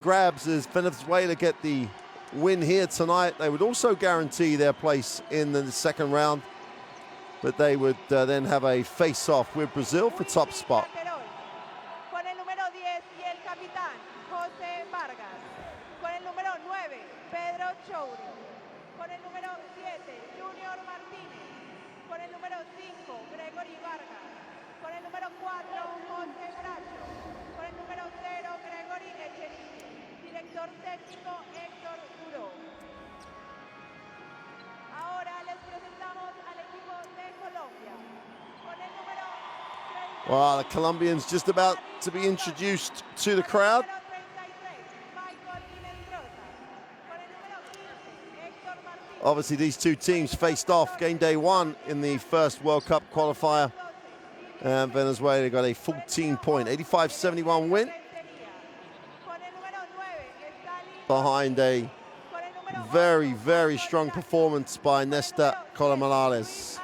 grabs as Venezuela get the win here tonight. They would also guarantee their place in the second round, but they would then have a face-off with Brazil for top spot. Con el número 10 y el capitán José Vargas. Con el número 9 Pedro Chouri. Con el número 7 Junior Martínez. Con el número 5 Gregory Vargas. Con el número 4 José Bracho. Con el número 0 Gregory Echenique. Director técnico Héctor Duró. Ahora les presentamos al equipo de Colombia. Con el número 30. Well, the Colombians just about to be introduced to the crowd. Obviously, these two teams faced off game day one in the first World Cup qualifier. And Venezuela got a 14-point, 85-71 win behind a very, very strong performance by Néstor Colomalares.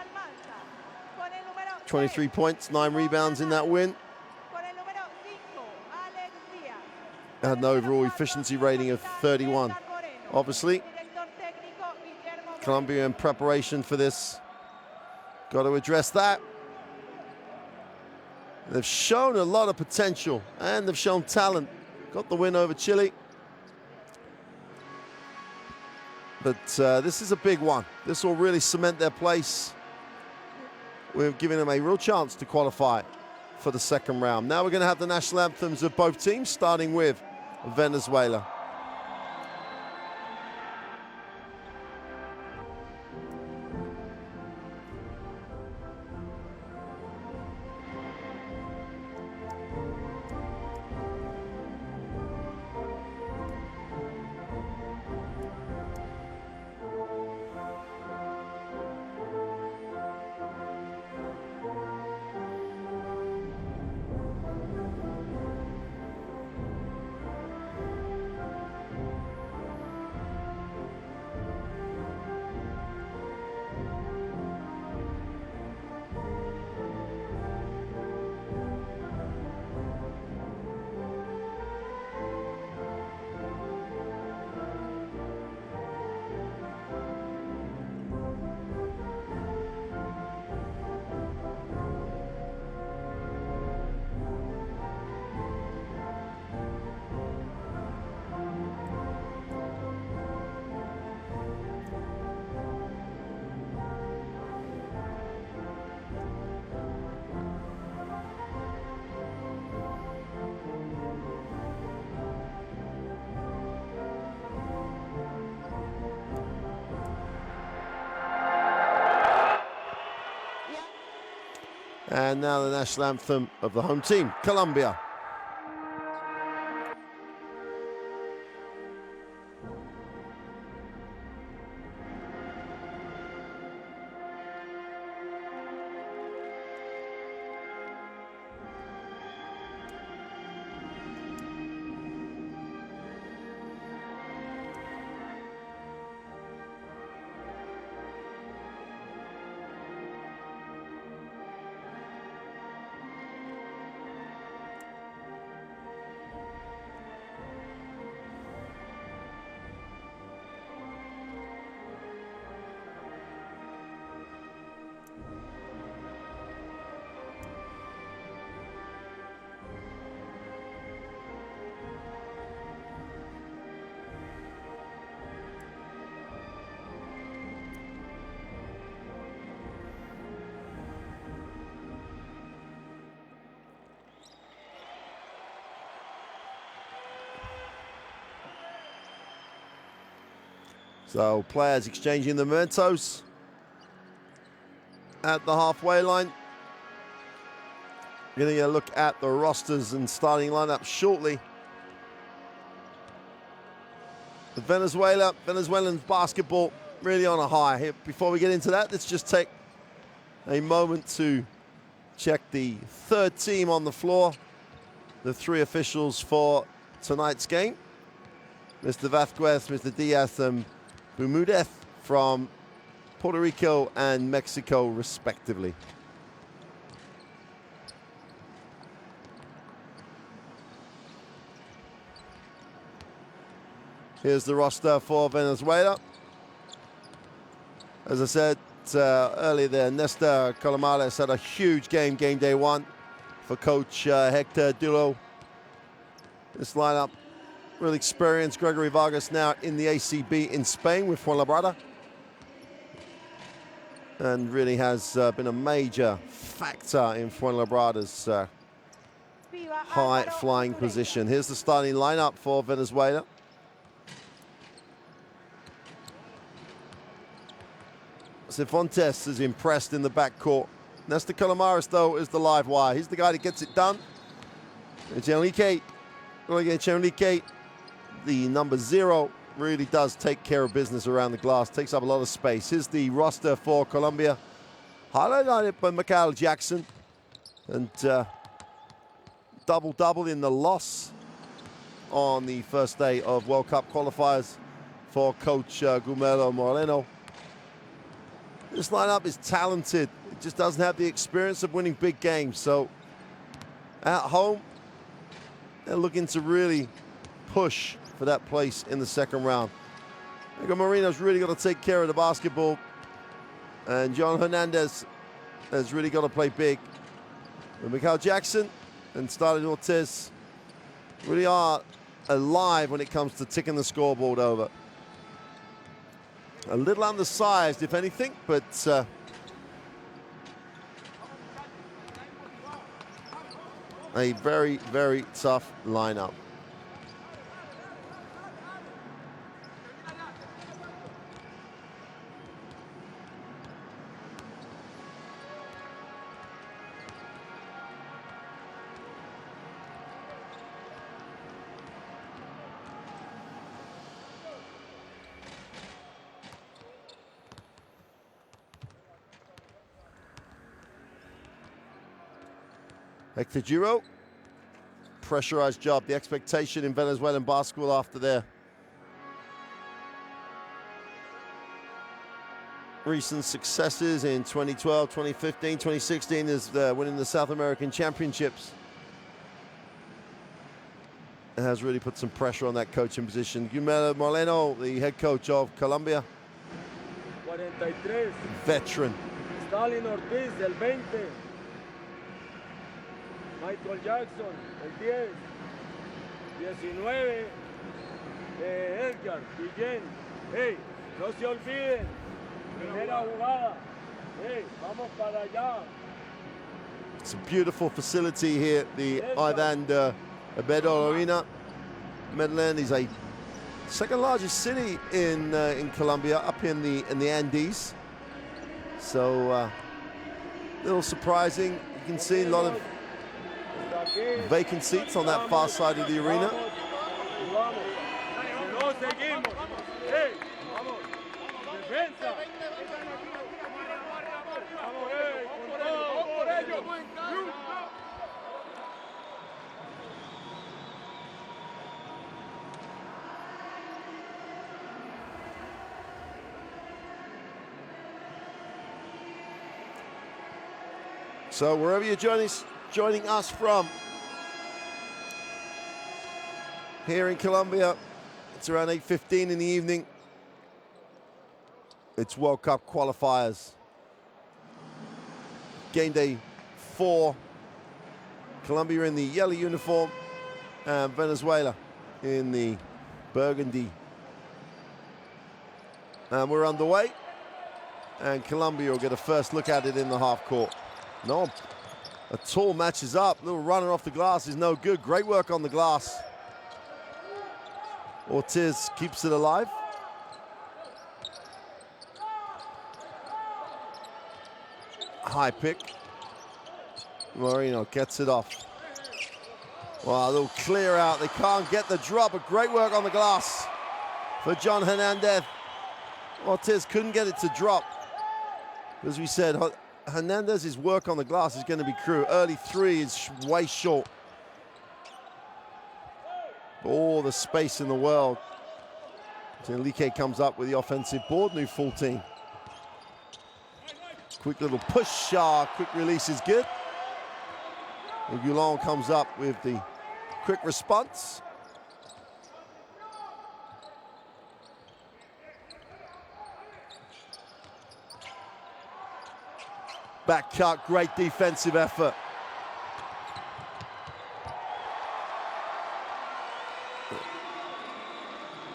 23 points, 9 rebounds in that win. Had an overall efficiency rating of 31. Obviously, Colombia in preparation for this. Got to address that. They've shown a lot of potential and they've shown talent. Got the win over Chile. But this is a big one. This will really cement their place. We're giving them a real chance to qualify for the second round. Now we're going to have the national anthems of both teams, starting with Venezuela. And now the national anthem of the home team, Colombia. So players exchanging the mementos at the halfway line. We're going to get a look at the rosters and starting lineup shortly. Venezuelan basketball really on a high. Here, before we get into that, let's just take a moment to check the third team on the floor. The three officials for tonight's game. Mr. Vasquez, Mr. Diaz, and Bermudez from Puerto Rico and Mexico, respectively. Here's the roster for Venezuela. As I said earlier there, Nestor Colomales had a huge game day one for coach Hector Dullo. This lineup, really experienced. Gregory Vargas now in the ACB in Spain with Fuenlabrada. And really has been a major factor in Fuenlabrada's high-flying position. Here's the starting lineup for Venezuela. Cifuentes is impressed in the backcourt. Nestor Colomares, though, is the live wire. He's the guy that gets it done. Enrique, the number 0, really does take care of business around the glass, takes up a lot of space. Here's the roster for Colombia, highlighted by Michael Jackson. And double-double in the loss on the first day of World Cup qualifiers for coach Gumelo Moreno. This lineup is talented. It just doesn't have the experience of winning big games. So at home, they're looking to really push for that place in the second round. Miguel Moreno's really got to take care of the basketball. And John Hernandez has really got to play big. And Michael Jackson and Stalin Ortiz really are alive when it comes to ticking the scoreboard over. A little undersized, if anything, but a very, very tough lineup. Hector Duro, pressurized job. The expectation in Venezuelan basketball after their recent successes in 2012, 2015, 2016 is winning the South American Championships. It has really put some pressure on that coaching position. Gumelo Moreno, the head coach of Colombia. 43. Veteran. Stalin Ortiz, el 20. Michael Jackson, el 10. 19. Edgar, Guillén. Hey, no se olviden. Primera jugada. Hey, vamos para allá. It's a beautiful facility here, the Ivan de Abedo Arena. Medellin is a second largest city in Colombia, up in the Andes. So a little surprising. You can see a lot of vacant seats on that far side of the arena. So wherever you're joining us from, here in Colombia, it's around 8:15 in the evening. It's World Cup qualifiers. Game day 4. Colombia in the yellow uniform and Venezuela in the burgundy. And we're underway. And Colombia will get a first look at it in the half court. No, a tall matches up. Little runner off the glass is no good. Great work on the glass. Ortiz keeps it alive. High pick. Moreno gets it off. Wow, a little clear out. They can't get the drop, but great work on the glass for John Hernandez. Ortiz couldn't get it to drop. As we said, Hernandez's work on the glass is going to be crucial. Early three is way short. All the space in the world. Enrique comes up with the offensive board, new full team. Quick little push, quick release is good. And Goulon comes up with the quick response. Back cut, great defensive effort.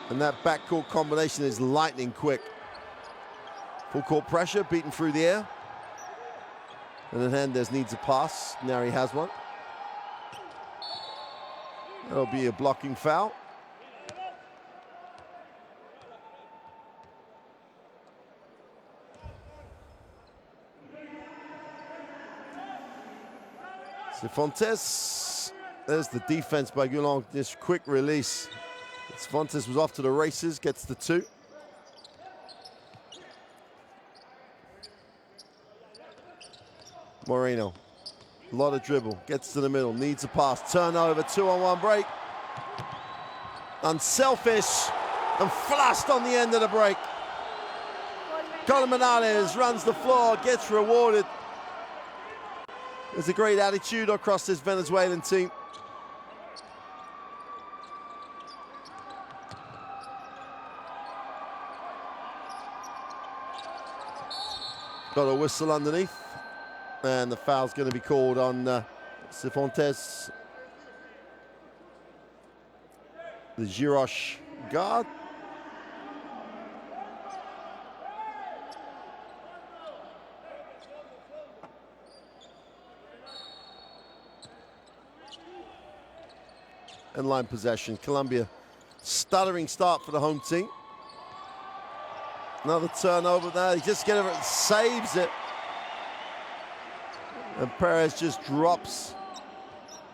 And that backcourt combination is lightning quick. Full court pressure, beaten through the air. And then Hernandez needs a pass. Now he has one. That'll be a blocking foul. Cifuentes, there's the defense by Goulon, this quick release. Cifuentes was off to the races, gets the 2. Moreno, a lot of dribble, gets to the middle, needs a pass, turnover, 2-on-1 break. Unselfish and flushed on the end of the break. Colomanares runs the floor, gets rewarded. There's a great attitude across this Venezuelan team. Got a whistle underneath, and the foul's going to be called on Cifuentes, the Girosh guard. And line possession. Colombia, stuttering start for the home team. Another turnover there. He just saves it. And Perez just drops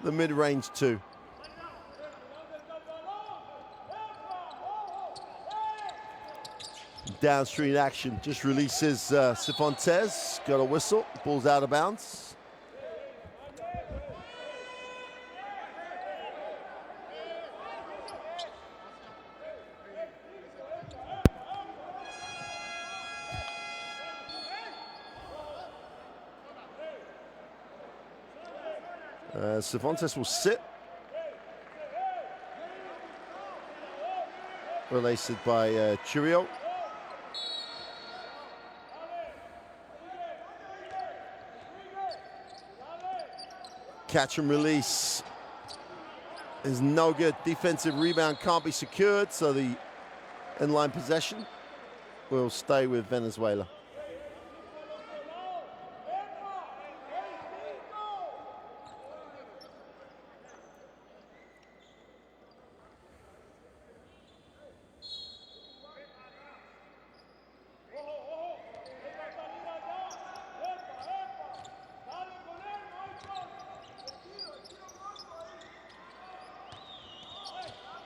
the mid-range 2. Downstream action. Just releases Cifuentes. Got a whistle. Ball's out of bounds. Cifuentes will sit. Released by Churio. Catch and release is no good. Defensive rebound can't be secured, so the in-line possession will stay with Venezuela.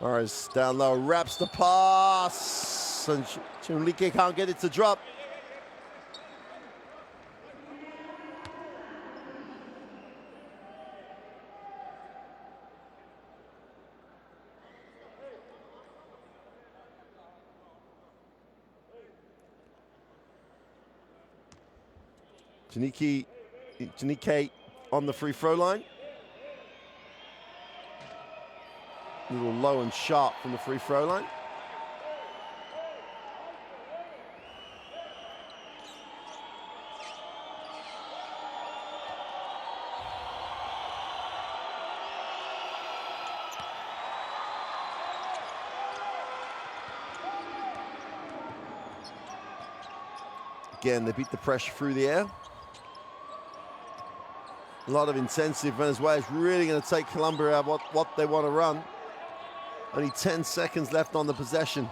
Morris down low, wraps the pass, and Chunlike can't get it to drop. Janike on the free throw line. A little low and sharp from the free throw line. Again, they beat the pressure through the air. A lot of intensity. Venezuela is really going to take Colombia out what they want to run. Only 10 seconds left on the possession.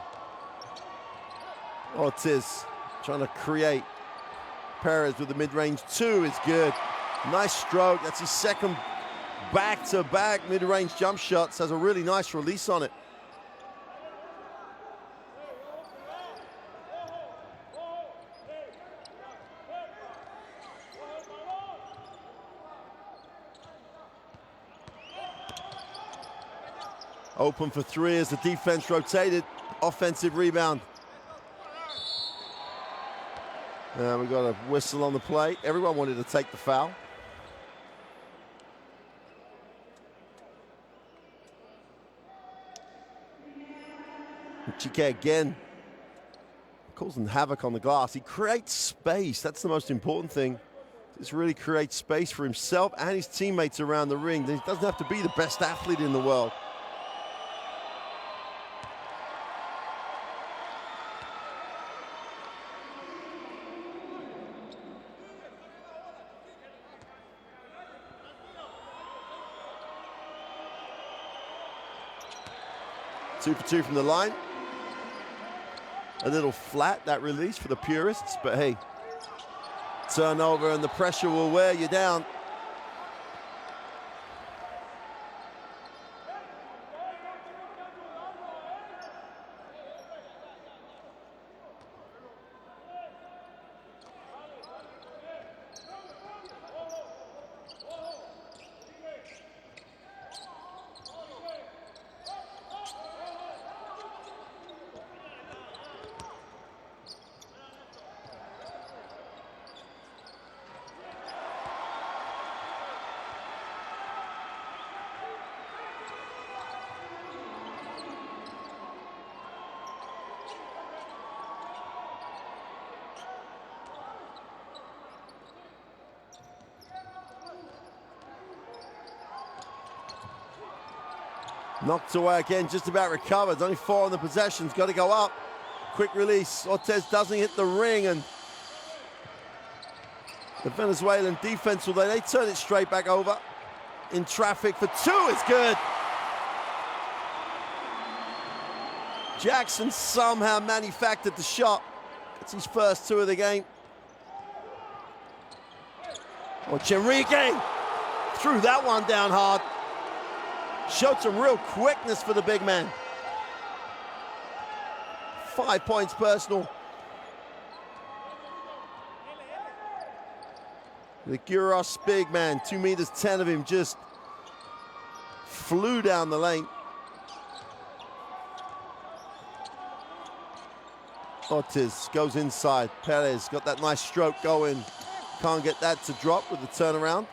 Ortiz trying to create. Perez with the mid-range 2 is good. Nice stroke. That's his second back-to-back mid-range jump shots. Has a really nice release on it. Open for 3 as the defense rotated. Offensive rebound. We got a whistle on the play. Everyone wanted to take the foul. Chique again causing havoc on the glass. He creates space. That's the most important thing. Just really creates space for himself and his teammates around the ring. He doesn't have to be the best athlete in the world. Two for two from the line. A little flat, that release for the purists, but hey, turnover and the pressure will wear you down. Knocked away again, just about recovered. Only 4 on the possessions, got to go up. Quick release, Ortiz doesn't hit the ring, and the Venezuelan defense, although they turn it straight back over. In traffic for 2 is good. Jackson somehow manufactured the shot. It's his first 2 of the game. Enrique threw that one down hard. Showed some real quickness for the big man. 5 points personal. The Guros big man, 2 meters 10 of him, just flew down the lane. Ortiz goes inside. Perez got that nice stroke going. Can't get that to drop with the turnaround.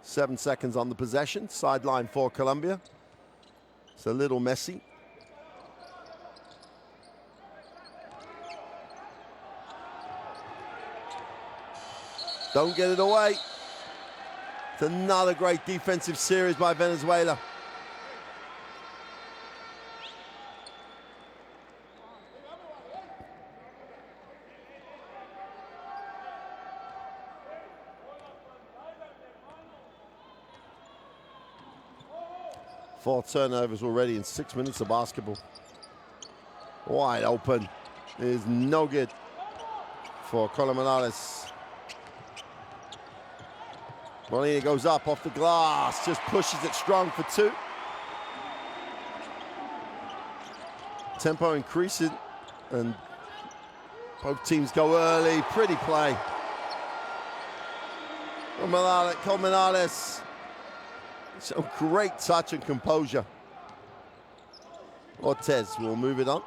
Seven seconds on the possession. Sideline for Colombia. It's a little messy. Don't get it away. It's another great defensive series by Venezuela. Four turnovers already in 6 minutes of basketball. Wide open. Is no good for Colombia. Molina goes up off the glass, just pushes it strong for 2. Tempo increasing, and both teams go early. Pretty play. Colmenares. So great touch and composure. Ortiz will move it on.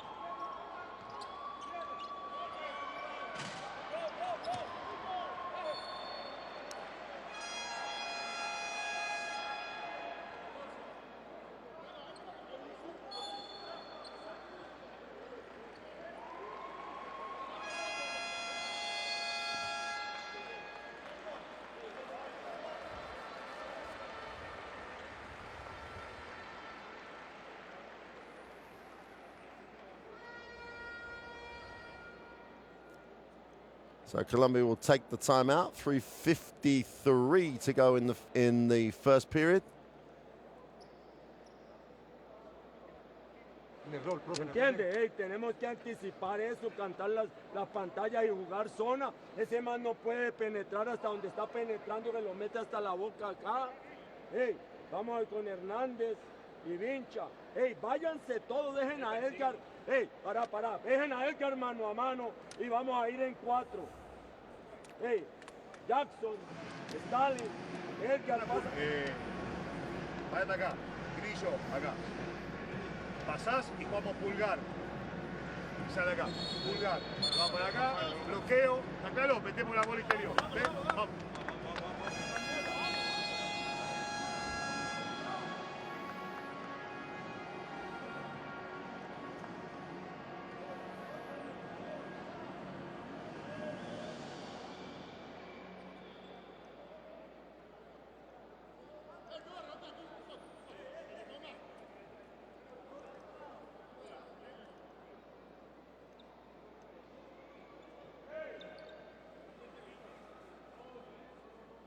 So Colombia will take the timeout. 3:53 to go in the first period. ¿Entiende? Hey, tenemos que anticipar eso, cantar las pantallas y jugar zona. Ese man no puede penetrar hasta donde está penetrando, que lo mete hasta la boca acá. Hey, vamos a ir con Hernández y Vincha. Hey, váyanse todos, dejen a Edgar. Hey, para, dejen a Edgar mano a mano y vamos a ir en 4. Hey, Jackson, Stalin, Edgar, pasa. Váyate acá, Grillo, acá. Pasás y jugamos pulgar. y sale acá. Pulgar. Va para acá, bloqueo. ¿Está claro? Metemos la bola interior. ¿Ves? Vamos.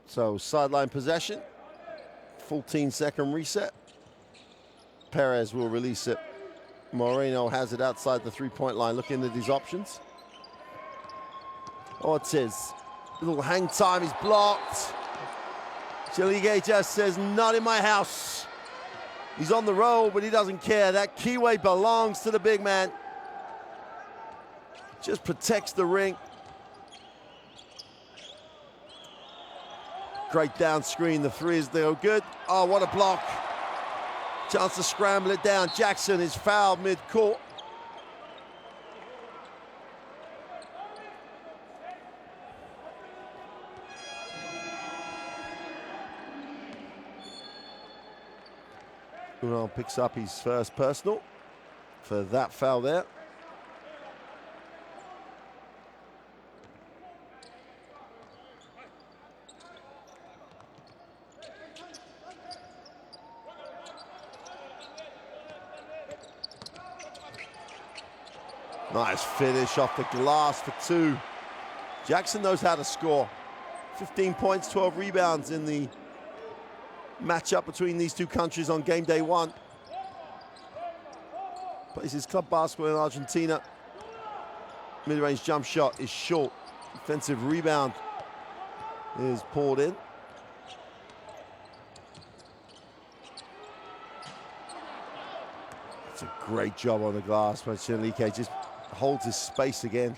So sideline possession, 14-second reset. Perez will release it. Moreno has it outside the three-point line, looking at his options. Ortiz, little hang time, he's blocked. Chilige just says, not in my house. He's on the roll, but he doesn't care. That keyway belongs to the big man. Just protects the ring. Great down screen, the three is there, good. Oh, what a block. Chance to scramble it down. Jackson is fouled mid-court. Ural picks up his first personal for that foul there. Nice finish off the glass for two. Jackson knows how to score. 15 points, 12 rebounds in the matchup between these two countries on game day one. Plays his club basketball in Argentina. Mid-range jump shot is short. Defensive rebound is poured in. It's a great job on the glass, but Chilige just holds his space again.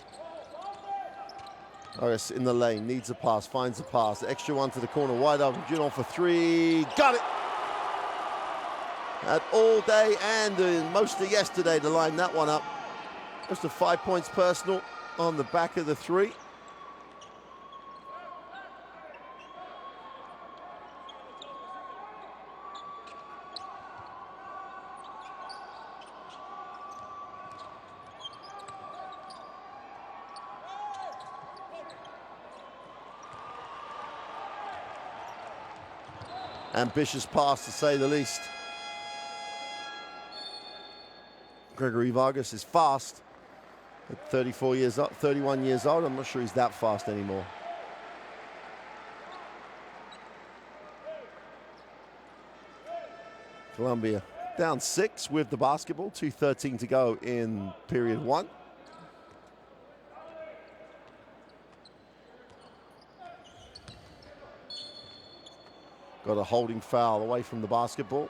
Vargas in the lane, needs a pass, finds a pass. Extra one to the corner, wide open. Junon for three, got it! Had all day and most of yesterday to line that one up. Just a 5 points personal on the back of the three. Ambitious pass, to say the least. Gregory Vargas is fast at 31 years old. I'm not sure he's that fast anymore. Colombia down 6 with the basketball, 2:13 to go in period one. Got a holding foul away from the basketball.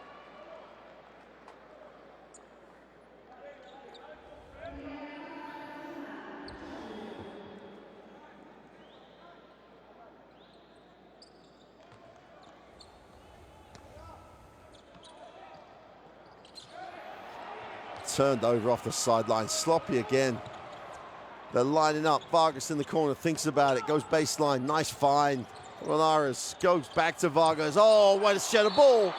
Turned over off the sideline, sloppy again. They're lining up, Vargas in the corner, thinks about it, goes baseline, nice find. Linares goes back to Vargas. Oh, way to shed a ball.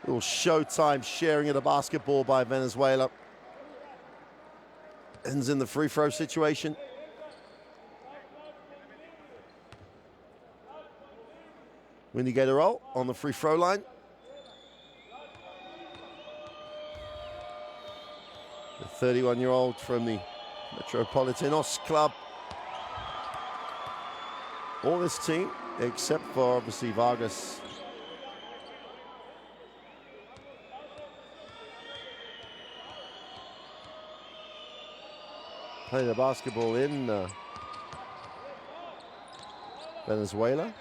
Little showtime sharing of the basketball by Venezuela. Ends in the free throw situation. Windy-Gator on the free throw line. The 31-year-old from the Metropolitanos club. All this team, except for obviously Vargas. Play the basketball in Venezuela.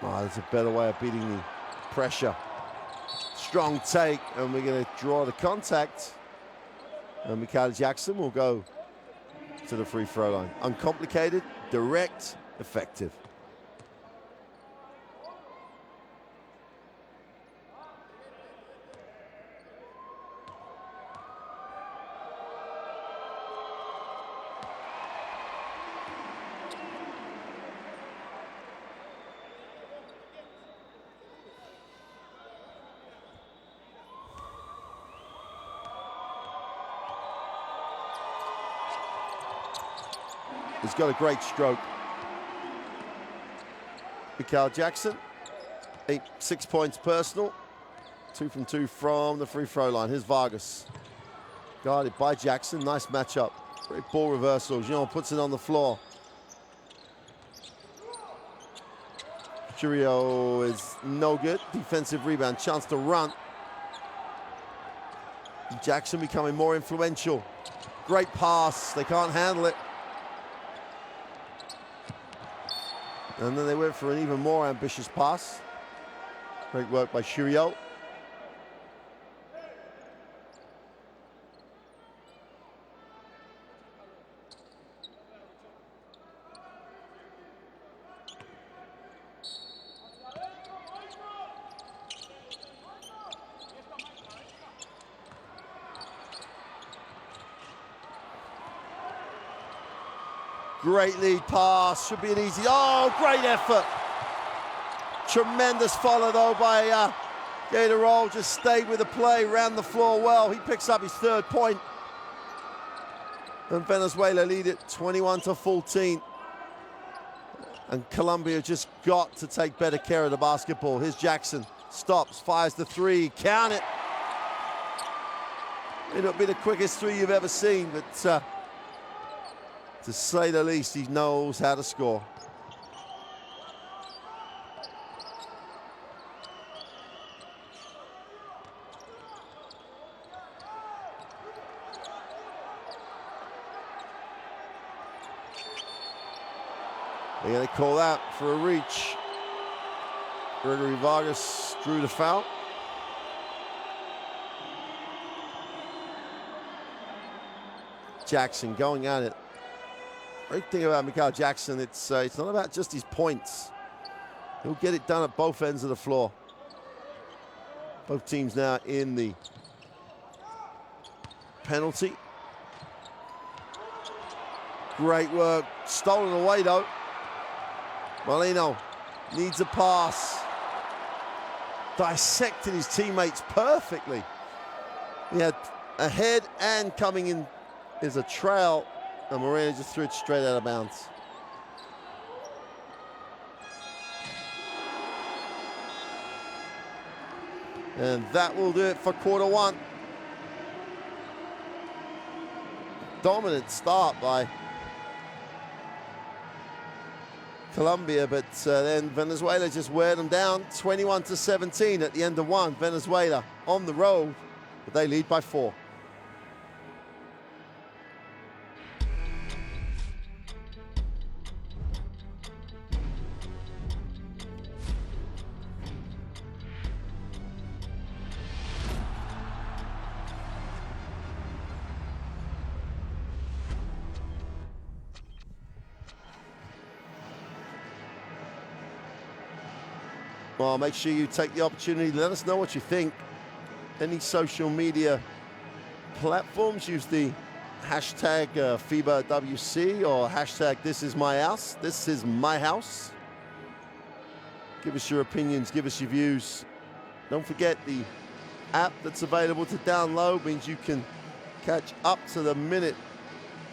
Oh, there's a better way of beating the pressure. Strong take, and we're going to draw the contact. And Michael Jackson will go to the free throw line. Uncomplicated, direct, effective. He's got a great stroke. Michael Jackson, 6 points personal. 2 from 2 from the free throw line. Here's Vargas. Guarded by Jackson. Nice matchup. Great ball reversal. Jean puts it on the floor. Curio is no good. Defensive rebound. Chance to run. Jackson becoming more influential. Great pass. They can't handle it. And then they went for an even more ambitious pass. Great work by Curio. Great lead pass, should be an easy, oh, great effort. Tremendous follow though by Gatorol, just stayed with the play, ran the floor well. He picks up his 3rd point. And Venezuela lead it 21-14. And Colombia just got to take better care of the basketball. Here's Jackson, stops, fires the 3, count it. It'll be the quickest 3 you've ever seen, but to say the least, he knows how to score. They're going to call that for a reach. Gregory Vargas drew the foul. Jackson going at it. Great thing about Michael Jackson, it's not about just his points. He'll get it done at both ends of the floor. Both teams now in the penalty. Great work, stolen away though. Molino needs a pass. Dissected his teammates perfectly. He had a head and coming in is a trail. And Moreno just threw it straight out of bounds. And that will do it for quarter 1. Dominant start by Colombia, but then Venezuela just wear them down. 21-17 at the end of 1. Venezuela on the road, but they lead by 4. Well, make sure you take the opportunity. Let us know what you think. Any social media platforms, use the hashtag FIBA WC or hashtag This Is My House. This is my house. Give us your opinions, give us your views. Don't forget the app that's available to download means you can catch up to the minute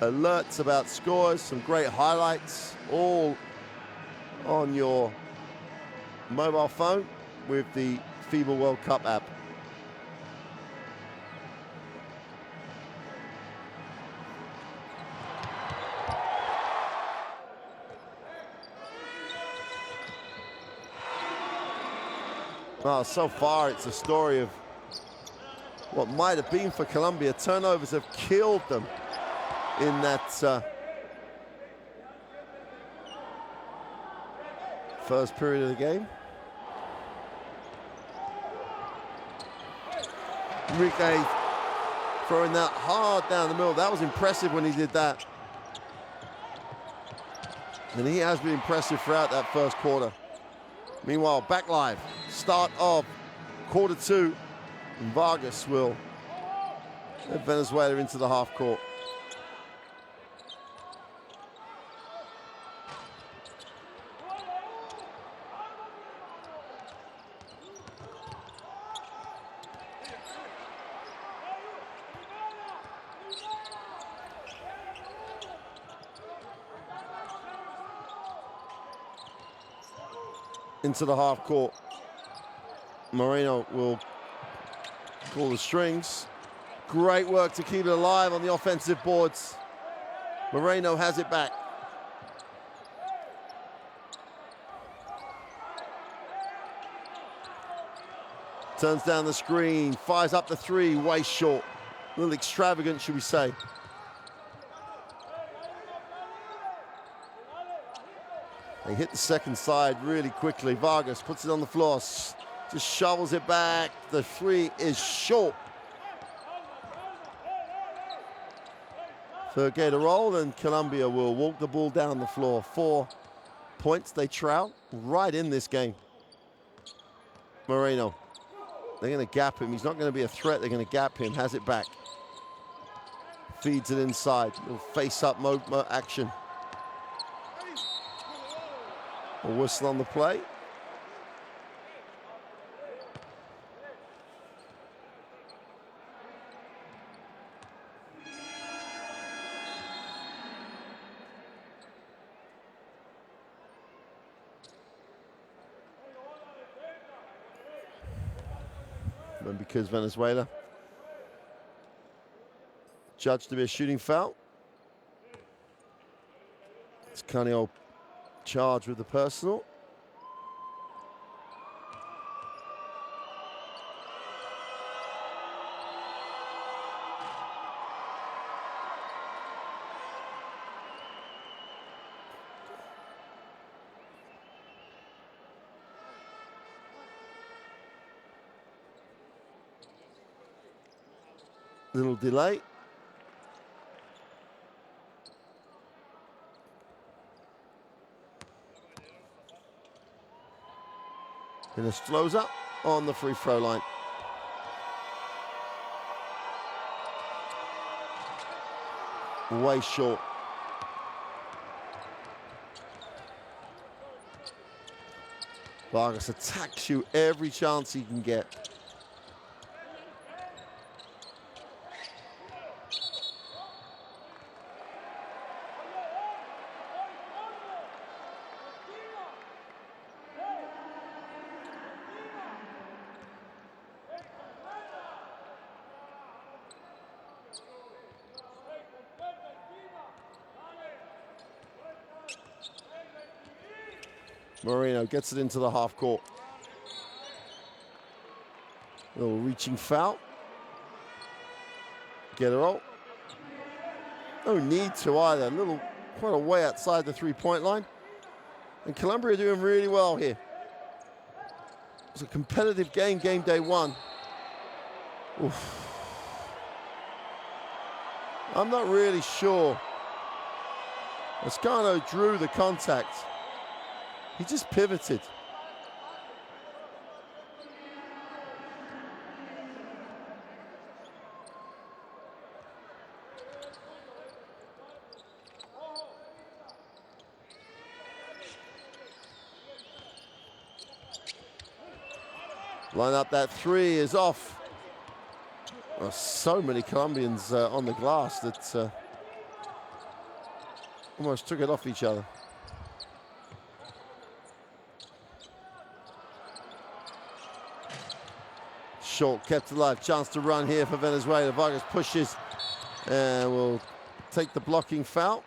alerts about scores, some great highlights, all on your mobile phone with the FIBA World Cup app. Well, so far it's a story of what might have been for Colombia. Turnovers have killed them in that First period of the game. Enrique throwing that hard down the middle. That was impressive when he did that. And he has been impressive throughout that first quarter. Meanwhile, back live, start of quarter 2. And Vargas will let Venezuela into the half court. Into the half court. Moreno will pull the strings. Great work to keep it alive on the offensive boards. Moreno has it back. Turns down the screen, fires up the 3, way short. A little extravagant, should we say. They hit the second side really quickly. Vargas puts it on the floor, just shovels it back. The 3 is short. So get a roll, and Colombia will walk the ball down the floor. 4 points they trail right in this game. Moreno, they're going to gap him. He's not going to be a threat. They're going to gap him. Has it back. Feeds it inside. Little face-up mode action. A whistle on the play. And because Venezuela judged to be a shooting foul, it's Canio charged with the personal. Little delay. Inestrosa on the free throw line. Way short. Vargas attacks you every chance he can get. Moreno gets it into the half court. A little reaching foul. Guerrero. No need to either. A little, quite a way outside the 3-point line. And Colombia are doing really well here. It's a competitive game, game day 1. Oof. I'm not really sure. Escano drew the contact. He just pivoted. Line up, that 3 is off. Oh, so many Colombians on the glass that almost took it off each other. Short, kept alive. Chance to run here for Venezuela. Vargas pushes and will take the blocking foul.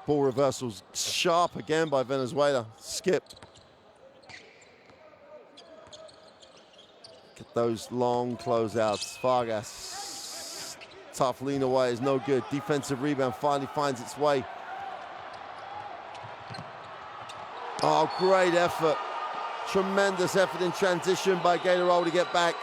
Ball reversals sharp again by Venezuela. Skip. Get those long closeouts. Vargas, tough lean away is no good. Defensive rebound finally finds its way. Oh, great effort. Tremendous effort in transition by Gatorol to get back.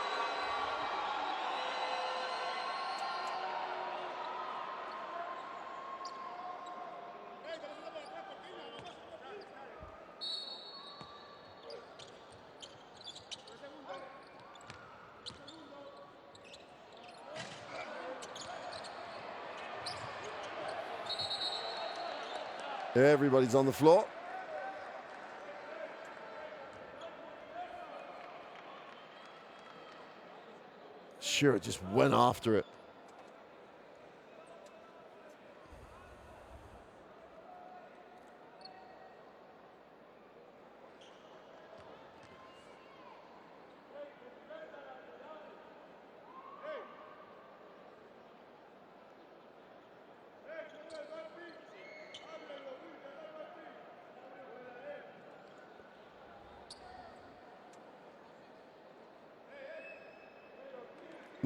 Everybody's on the floor. Sure, just went after it.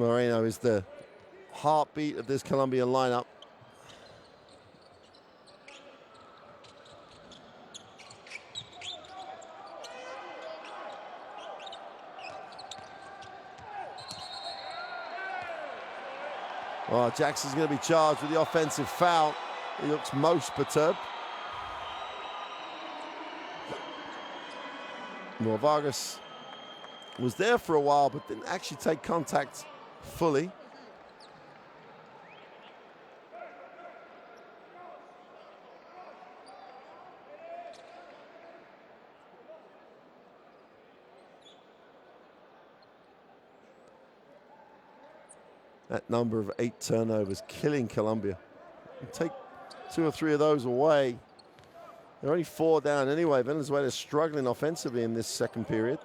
Moreno is the heartbeat of this Colombian lineup. Oh, Jackson's going to be charged with the offensive foul. He looks most perturbed. Well, Vargas was there for a while, but didn't actually take contact fully. That number of 8 turnovers killing Colombia. You take 2 or 3 of those away, they're only 4 down anyway. Venezuela's struggling offensively in this second period.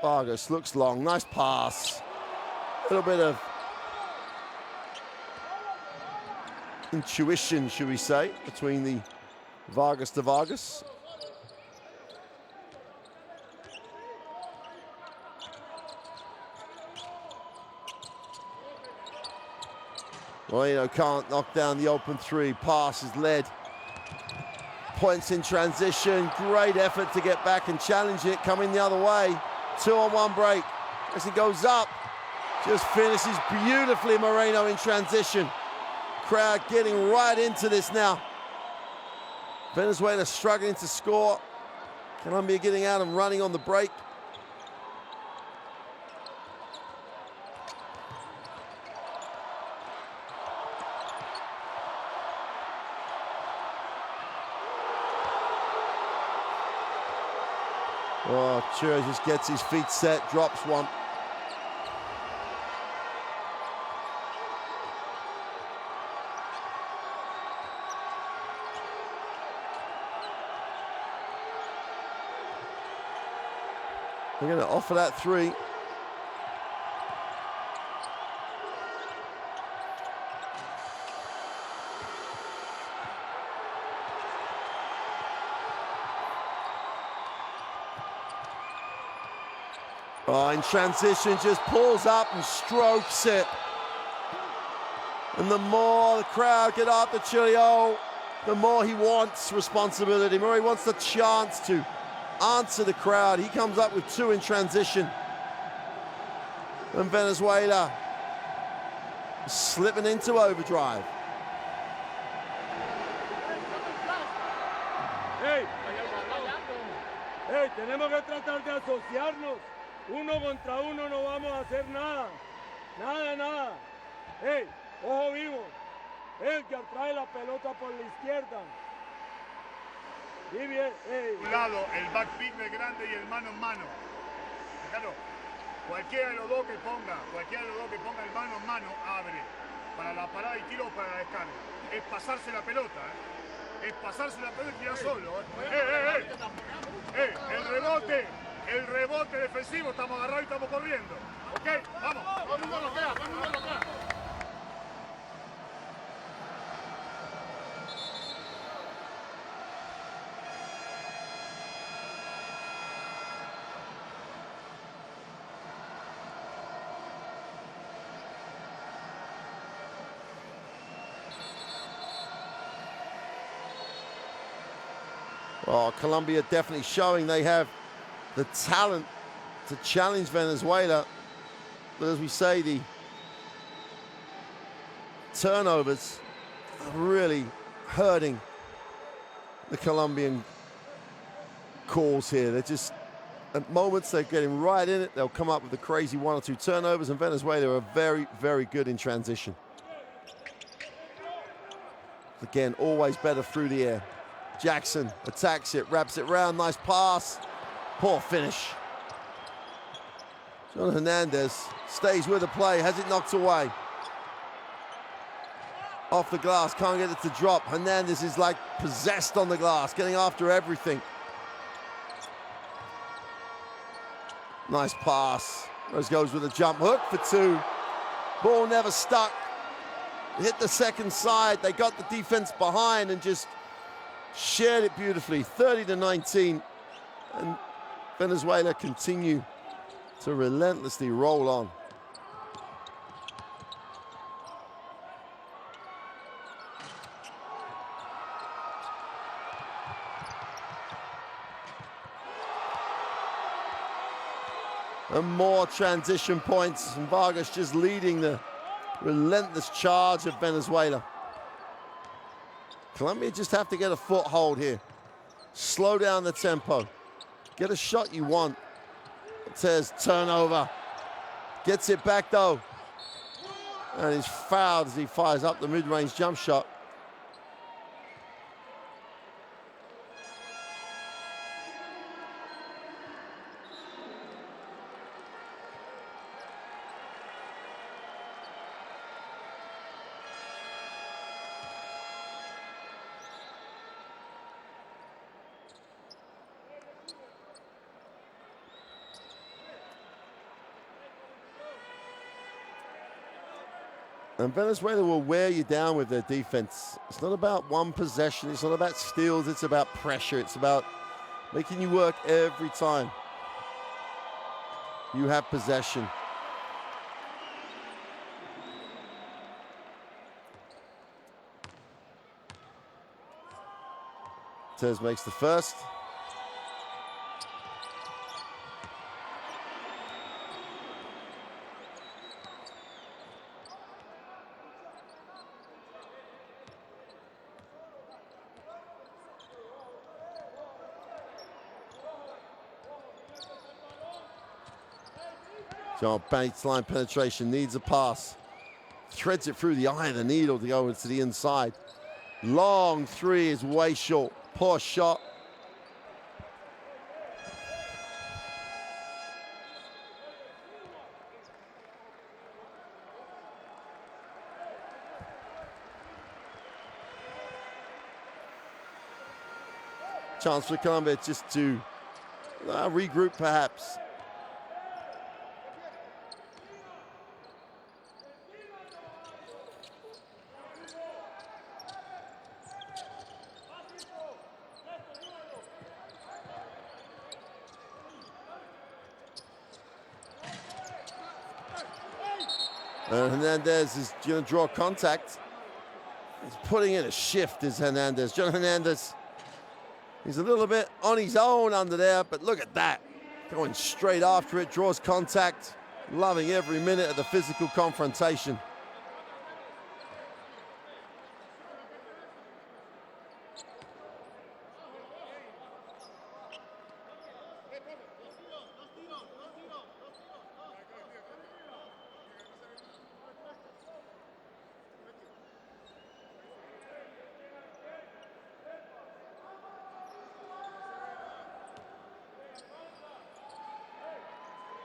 Vargas looks long, nice pass. A little bit of intuition, should we say, between the Vargas to Vargas. Moreno can't knock down the open 3. Pass is led. Points in transition. Great effort to get back and challenge it. Coming the other way. 2-on-1 break. As he goes up. Just finishes beautifully, Moreno in transition. Crowd getting right into this now. Venezuela struggling to score. Colombia getting out and running on the break. Oh, Chura just gets his feet set, drops one. They're going to offer that 3. Oh, in transition, just pulls up and strokes it. And the more the crowd get after Chilio, the more he wants responsibility, the more he wants the chance to answer the crowd. He comes up with 2 in transition. And Venezuela slipping into overdrive. Hey, tenemos que tratar de asociarnos. Uno contra uno no vamos a hacer nada. Nada. Hey, ojo vivo. Edgar trae la pelota por la izquierda. Y bien, hey. Un lado, el backpick del grande y el mano en mano. Claro, cualquiera de los dos que ponga el mano en mano, abre. Para la parada y tiro o para la descarga. Es pasarse la pelota, Es pasarse la pelota y tirar solo, el rebote defensivo, estamos agarrados y estamos corriendo. ¿Ok? Vamos. Todo el mundo bloquea. Oh, Colombia definitely showing they have the talent to challenge Venezuela. But as we say, the turnovers are really hurting the Colombian cause here. They're just, at moments, they're getting right in it. They'll come up with the crazy 1 or 2 turnovers, and Venezuela are very, very good in transition. Again, always better through the air. Jackson attacks it, wraps it round, nice pass. Poor finish. John Hernandez stays with the play, has it knocked away. Off the glass, can't get it to drop. Hernandez is like possessed on the glass, getting after everything. Nice pass. Rose goes with a jump hook for 2. Ball never stuck. Hit the second side. They got the defense behind and just shared it beautifully. 30-19. And Venezuela continue to relentlessly roll on. And more transition points, and Vargas just leading the relentless charge of Venezuela. Colombia just have to get a foothold here. Slow down the tempo. Get a shot you want. Says turnover. Gets it back though. And he's fouled as he fires up the mid-range jump shot. And Venezuela will wear you down with their defense. It's not about one possession. It's not about steals. It's about pressure. It's about making you work every time you have possession. Tez makes the first. John baseline penetration, needs a pass. Threads it through the eye of the needle to go into the inside. Long 3 is way short. Poor shot. Chance for Colombia just to regroup perhaps. Hernandez is going to draw contact. He's putting in a shift, is Hernandez. John Hernandez, he's a little bit on his own under there, but look at that. Going straight after it, draws contact, loving every minute of the physical confrontation.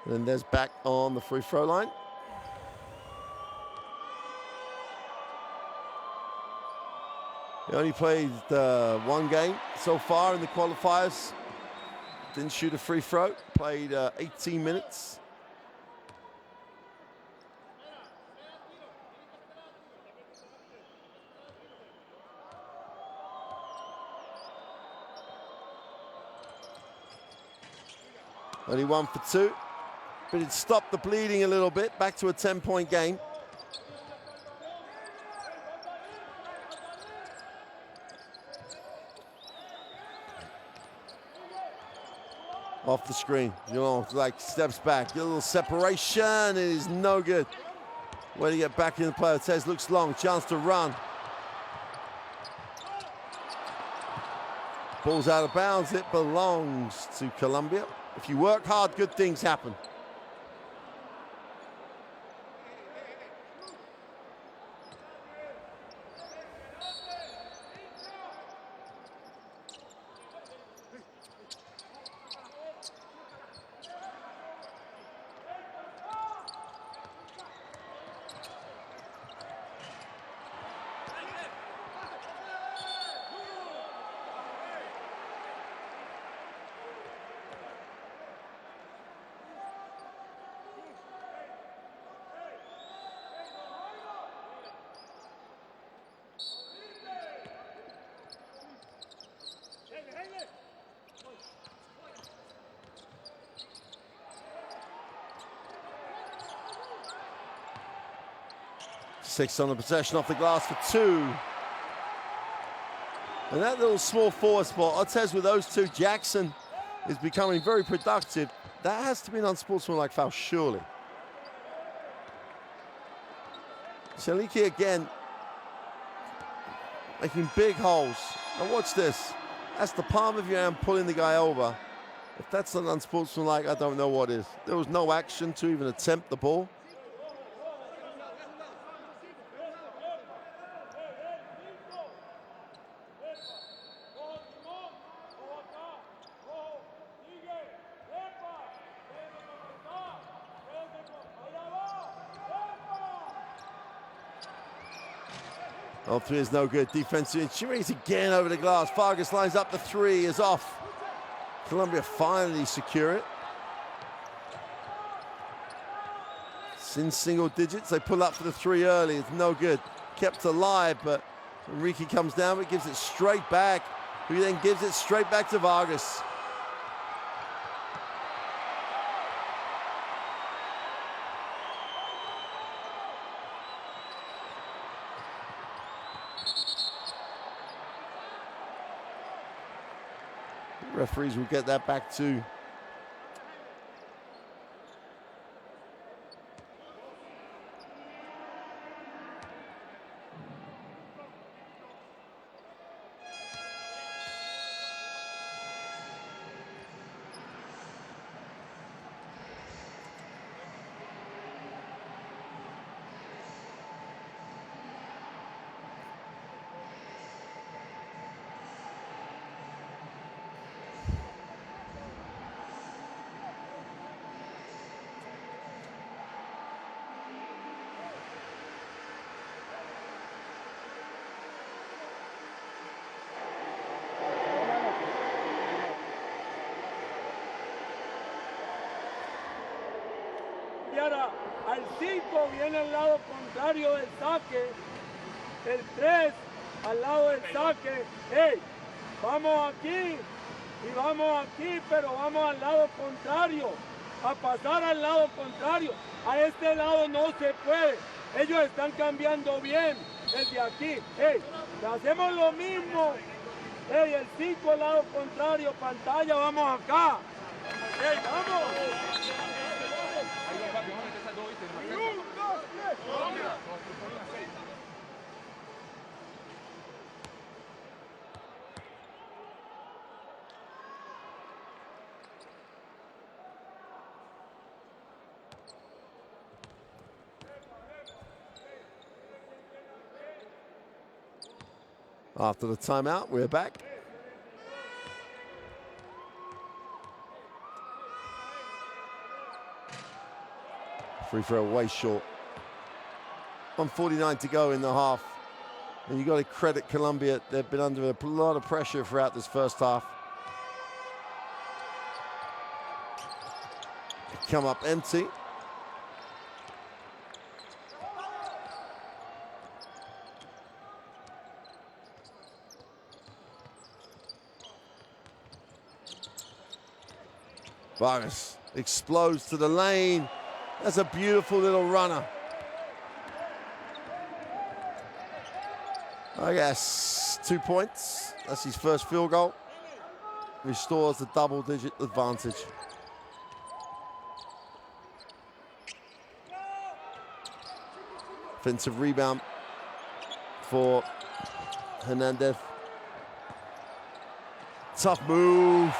And there's back on the free throw line. He only played 1 game so far in the qualifiers. Didn't shoot a free throw. Played 18 minutes. Only 1 for 2. But it stopped the bleeding a little bit. Back to a 10-point game. off the screen. You know, like steps back, get a little separation. It is no good. Way to get back in the play. Ortez looks long, chance to run. Ball's out of bounds. It belongs to Colombia. If you work hard, good things happen. Six on the possession off the glass for two. And that little small forward spot, Ortez with those two, Jackson is becoming very productive. That has to be an unsportsmanlike foul, surely. Shaliki again, making big holes. Now watch this. That's the palm of your hand pulling the guy over. If that's not unsportsmanlike, I don't know what is. There was no action to even attempt the ball. Oh, three is no good. Defensive. Chiri's again over the glass. Vargas lines up the three, is off. Colombia finally secure it. It's in single digits. They pull up for the three early. It's no good. Kept alive, but Enrique comes down, but gives it straight back. Who then gives it straight back to Vargas. Referees will get that back to al 5 viene al lado contrario del saque, el 3 al lado del saque. Hey, vamos aquí y vamos aquí, pero vamos al lado contrario, a pasar al lado contrario. A este lado no se puede. Ellos están cambiando bien desde aquí. Hey, hacemos lo mismo. Hey, el 5 al lado contrario, pantalla, vamos acá. Hey, vamos. After the timeout, we're back. Free throw way short. 1:49 to go in the half. And you got to credit Colombia. They've been under a lot of pressure throughout this first half. They come up empty. Vargas explodes to the lane. That's a beautiful little runner. I guess 2 points. That's his first field goal. restores the double-digit advantage. Offensive rebound for Hernandez. Tough move.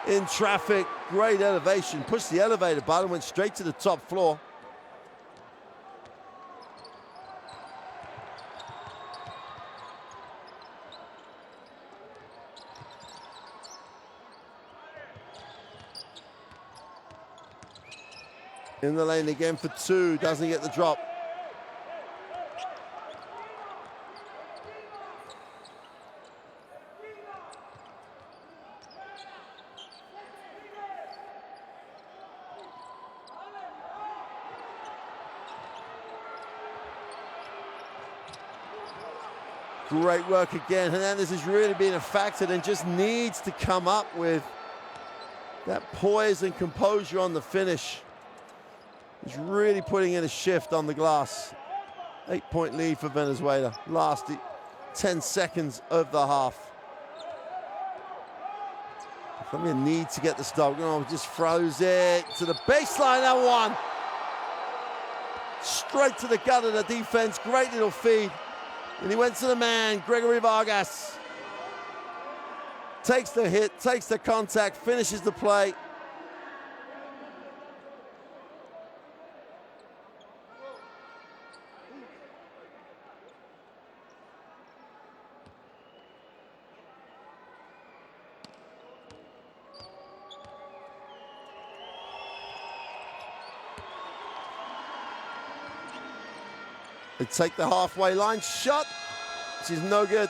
In traffic, great elevation. Pushed the elevator button, went straight to the top floor. In the lane again for two, doesn't get the drop. Great work again. Hernandez has really been a factor and just needs to come up with that poise and composure on the finish. He's really putting in a shift on the glass. 8-point lead for Venezuela. Last 10 seconds of the half. Colombia needs to get the stop. Oh, just throws it to the baseline and one. Straight to the gut of the defense. Great little feed. And he went to the man, Gregory Vargas. Takes the hit, takes the contact, finishes the play. They take the halfway line shot, which is no good.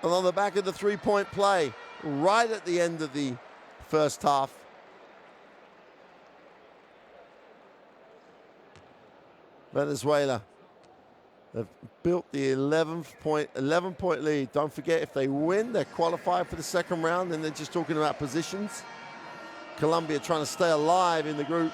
And on the back of the three-point play, right at the end of the first half. Venezuela have built the 11-point lead. Don't forget, if they win, they're qualified for the second round, and they're just talking about positions. Colombia trying to stay alive in the group.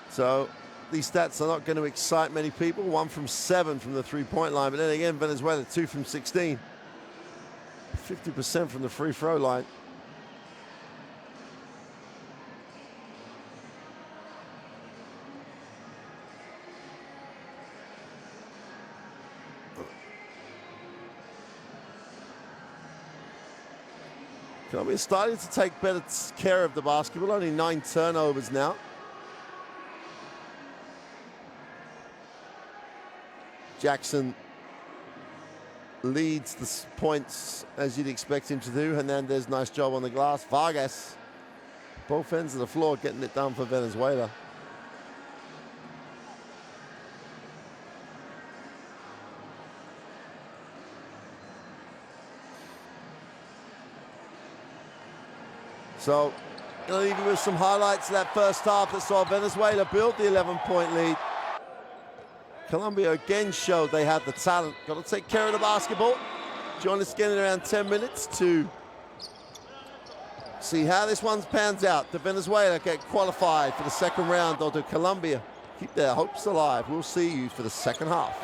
So these stats are not going to excite many people. 1 from 7 from the three-point line, but then again, Venezuela 2 from 16. 50% from the free throw line. Colombia starting to take better care of the basketball. Only 9 turnovers now. Jackson leads the points as you'd expect him to do. Hernandez, nice job on the glass. Vargas, both ends of the floor, getting it done for Venezuela. So, I'll leave you with some highlights of that first half that saw Venezuela build the 11-point lead. Colombia again showed they had the talent. Got to take care of the basketball. Join us again in around 10 minutes to see how this one pans out. Do Venezuela get qualified for the second round, or do Colombia keep their hopes alive? We'll see you for the second half.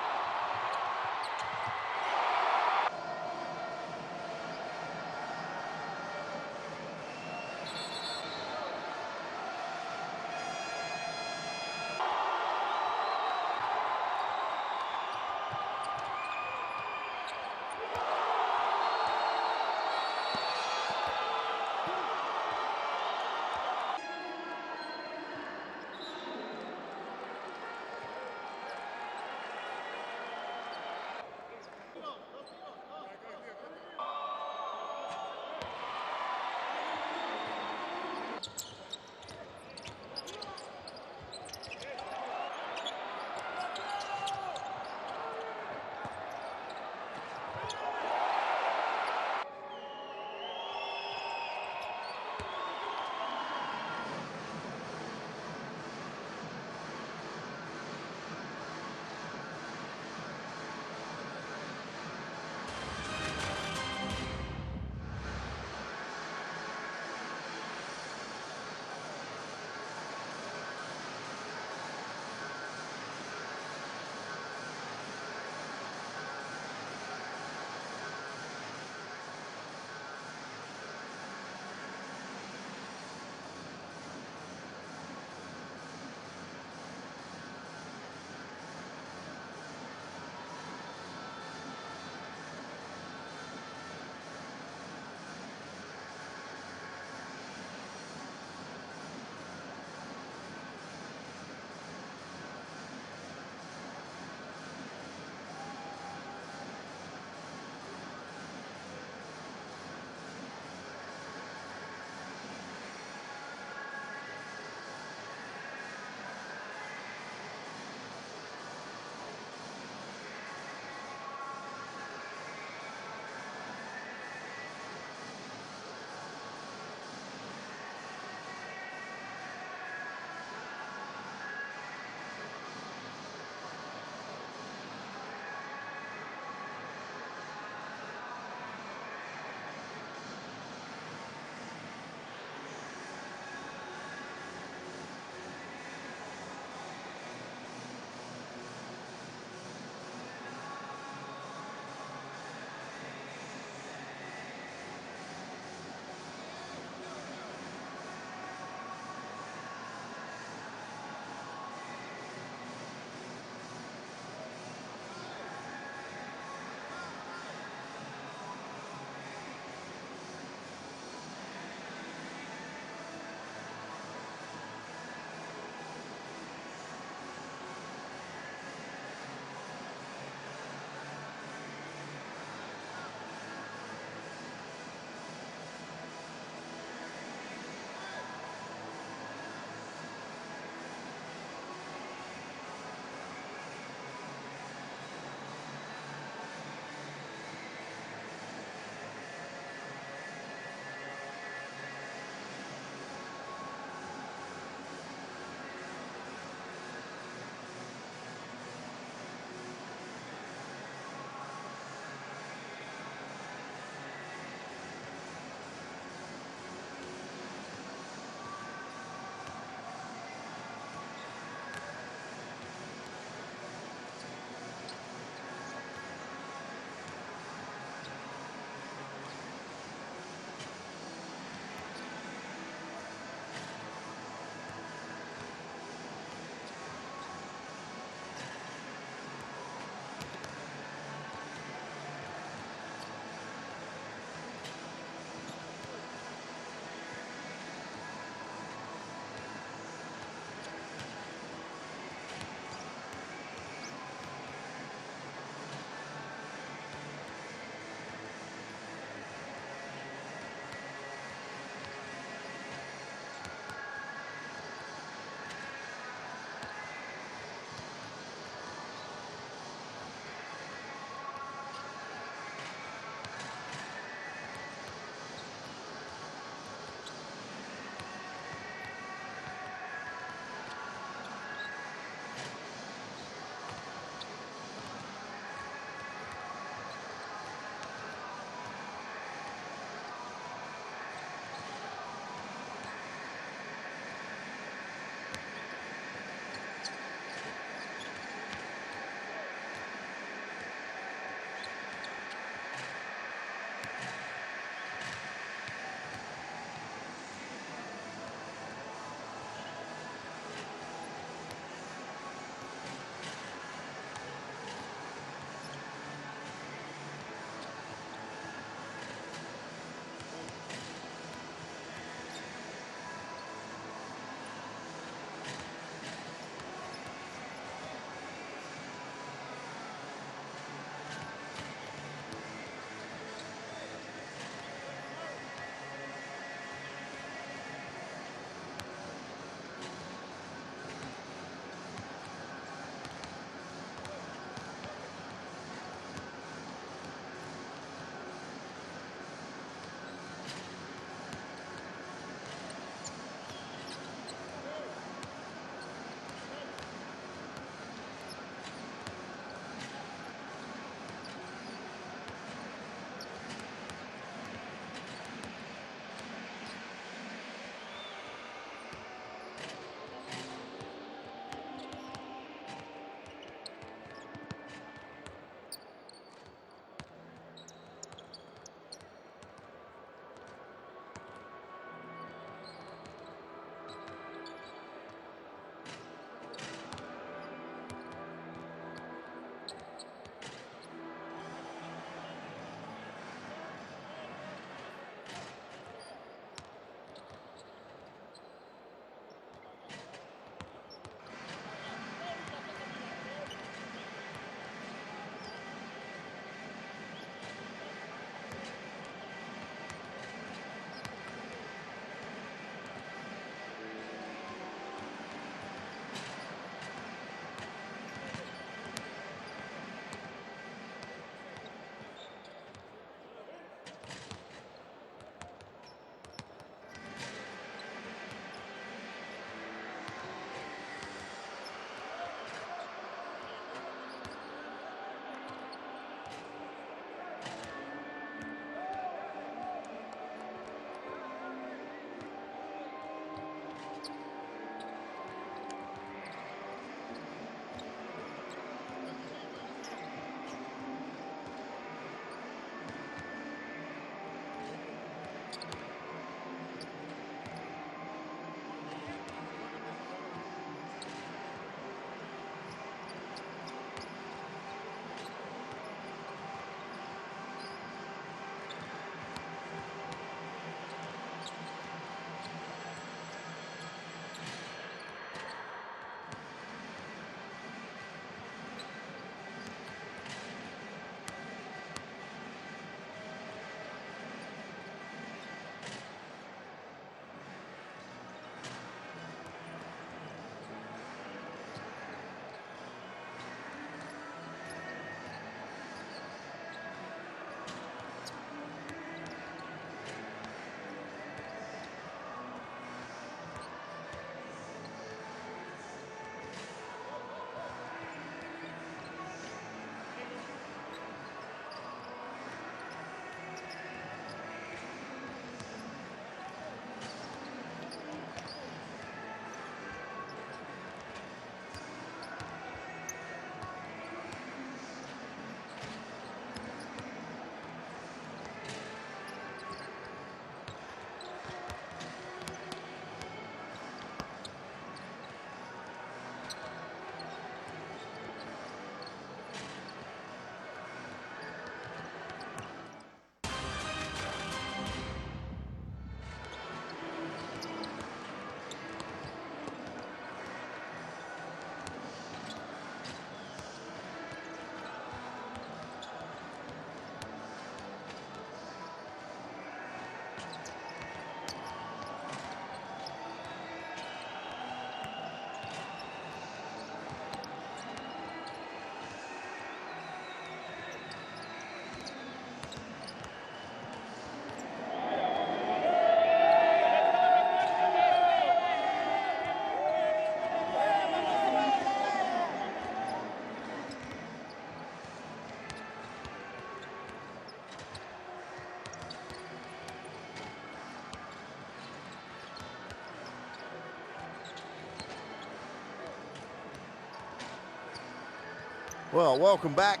Well, welcome back.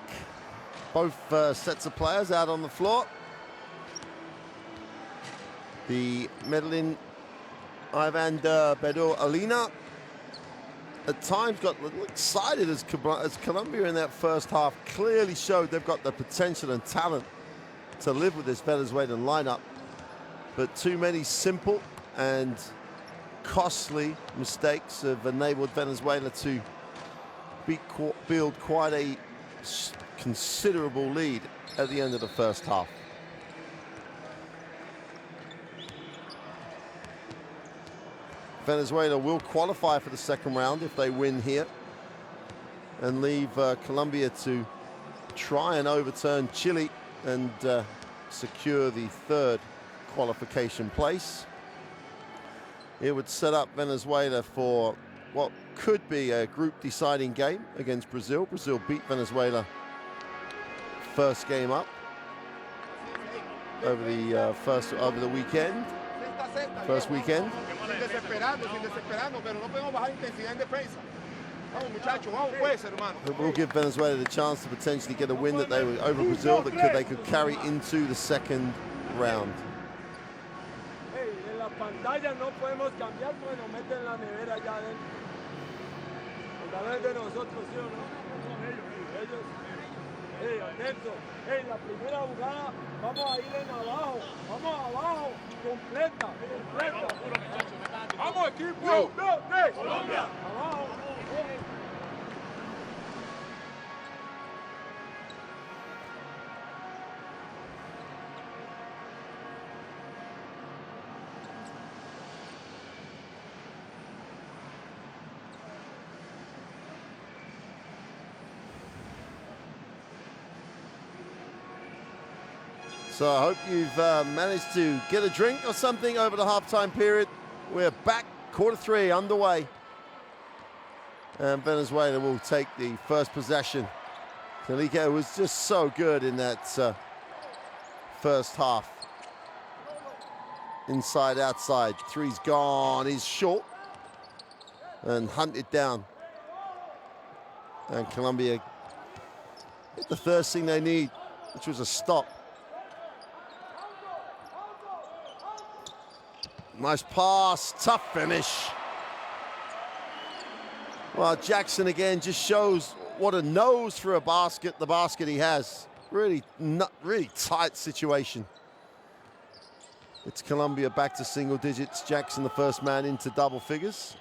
Both sets of players out on the floor. The Medellin Evander Bedo Alina at times got a little excited as Colombia in that first half clearly showed they've got the potential and talent to live with this Venezuelan lineup. But too many simple and costly mistakes have enabled Venezuela to build quite a considerable lead at the end of the first half. Venezuela will qualify for the second round if they win here and leave Colombia to try and overturn Chile and secure the third qualification place. It would set up Venezuela for what could be a group deciding game against Brazil. Brazil beat Venezuela first game up over the weekend. First weekend. It will give Venezuela the chance to potentially get a win that they were over Brazil that they could carry into the second round. Hey, en la pantalla no podemos cambiar porque nos meten la nevera allá adentro. A través de nosotros, ¿sí o no? Ellos. Hey, atento. Hey, la primera jugada, vamos a ir en abajo. Vamos abajo, completa. Vamos, equipo. 1, 2, 3. Colombia. Abajo. So I hope you've managed to get a drink or something over the halftime period. We're back, quarter 3 underway. And Venezuela will take the first possession. Calico was just so good in that first half. Inside, outside, three's gone, he's short. And hunted down. And Colombia get the first thing they need, which was a stop. Nice pass, tough finish. Well, Jackson again just shows what a nose for a basket, the basket he has. Really tight situation. It's Colombia back to single digits. Jackson, the first man into double figures.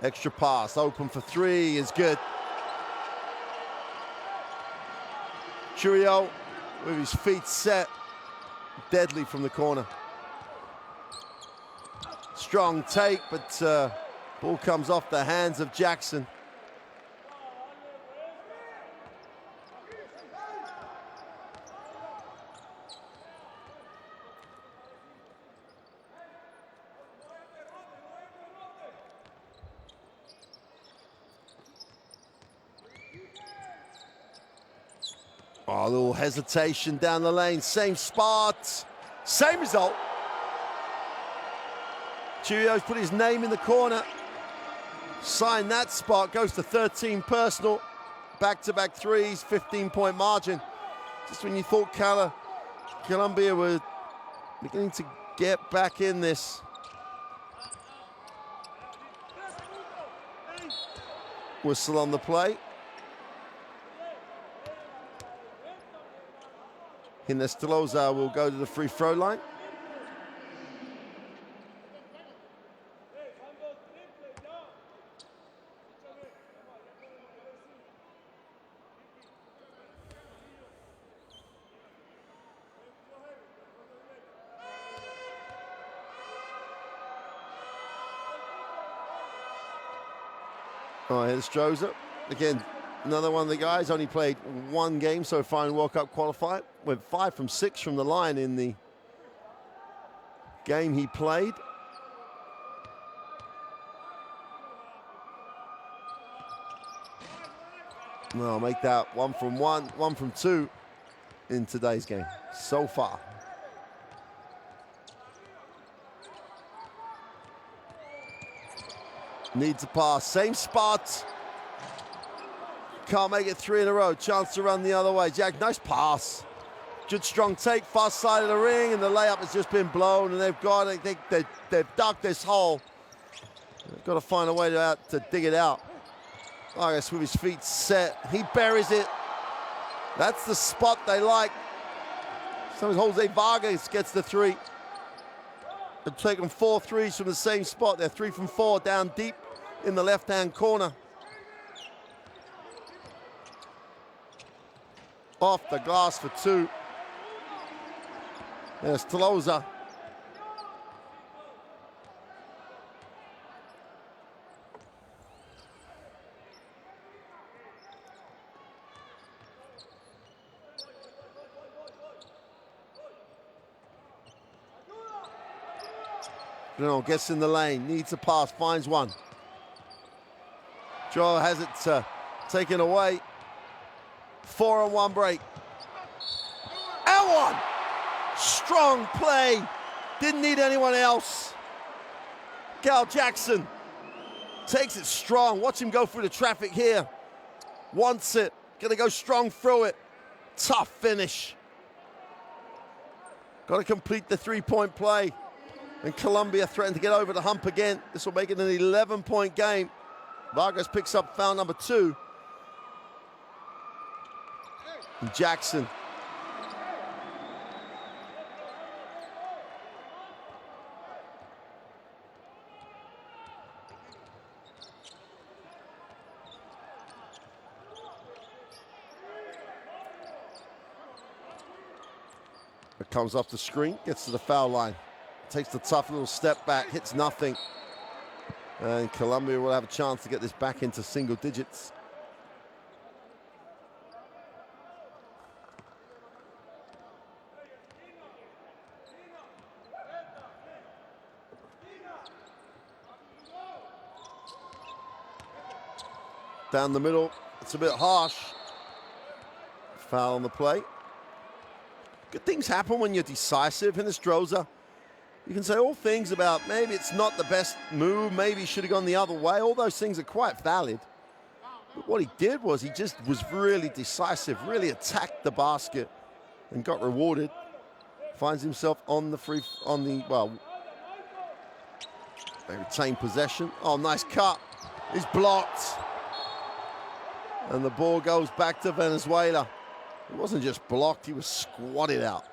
Extra pass, open for three is good. Churio with his feet set, deadly from the corner. Strong take, but ball comes off the hands of Jackson. Oh, a little hesitation down the lane, same spot, same result. Churio's put his name in the corner, signed that spot, goes to 13 personal, back-to-back threes, 15-point margin. Just when you thought Colombia were beginning to get back in this. Whistle on the play. Hinestaloza will go to the free throw line. Oh, here's Stroza. Again, another one of the guys, only played one game so far in World Cup qualifier. Went 5 from 6 from the line in the game he played. No, make that 1 from 1, 1 from 2 in today's game so far. Needs a pass, same spot. Can't make it 3 in a row. Chance to run the other way. Jack, nice pass. Good strong take, far side of the ring, and the layup has just been blown, and they've dug this hole. They've got to find a way to dig it out. Vargas with his feet set. He buries it. That's the spot they like. So Jose Vargas gets the 3. They've taken 4 threes from the same spot. They're 3 from 4 down deep in the left-hand corner. Off the glass for 2. There's Tolosa. Bruno gets in the lane, needs a pass, finds one. Joe has it taken away. 4-on-1 break. And one! Strong play. Didn't need anyone else. Cal Jackson takes it strong. Watch him go through the traffic here. Wants it. Gonna go strong through it. Tough finish. Got to complete the 3-point play. And Colombia threatened to get over the hump again. This will make it an 11-point game. Vargas picks up foul number 2. And Jackson. It comes off the screen, gets to the foul line. Takes the tough little step back, hits nothing. And Colombia will have a chance to get this back into single digits. Down the middle, it's a bit harsh. Foul on the play. Good things happen when you're decisive in this Droza. You can say all things about maybe it's not the best move, maybe he should have gone the other way. All those things are quite valid. But what he did was he just was really decisive, really attacked the basket and got rewarded. Finds himself on the they retain possession. Oh, nice cut. He's blocked. And the ball goes back to Venezuela. It wasn't just blocked, he was squatted out.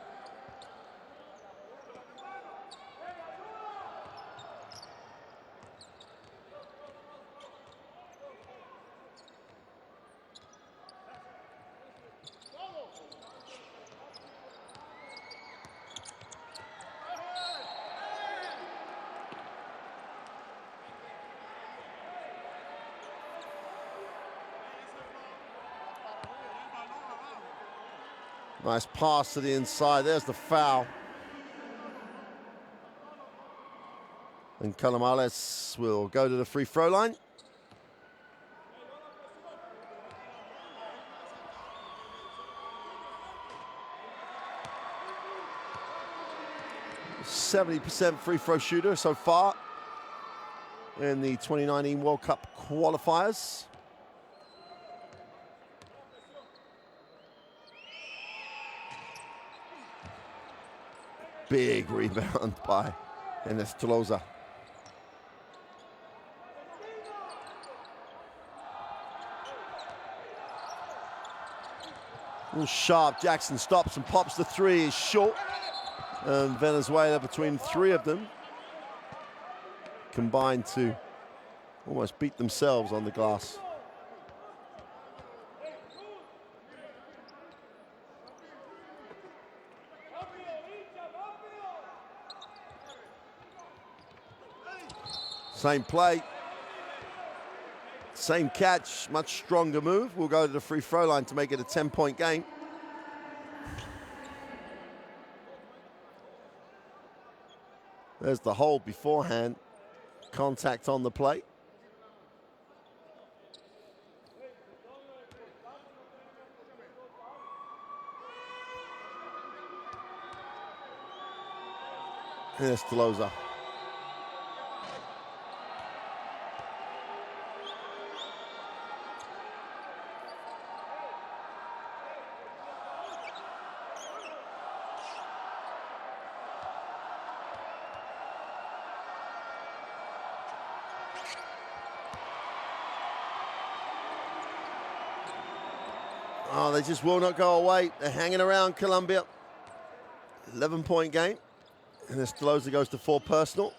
Nice pass to the inside. There's the foul. And Canamales will go to the free throw line. %70 free throw shooter so far in the 2019 World Cup qualifiers. Big rebound by Enes Tolosa. Sharp, Jackson stops and pops the 3, is short. And Venezuela, between 3 of them, combined to almost beat themselves on the glass. Same play, same catch, much stronger move. We'll go to the free throw line to make it a 10-point game. There's the hold beforehand. Contact on the play. Here's Tolosa. Oh, they just will not go away. They're hanging around Colombia. 11-point game. And Espinosa goes to 4 personal.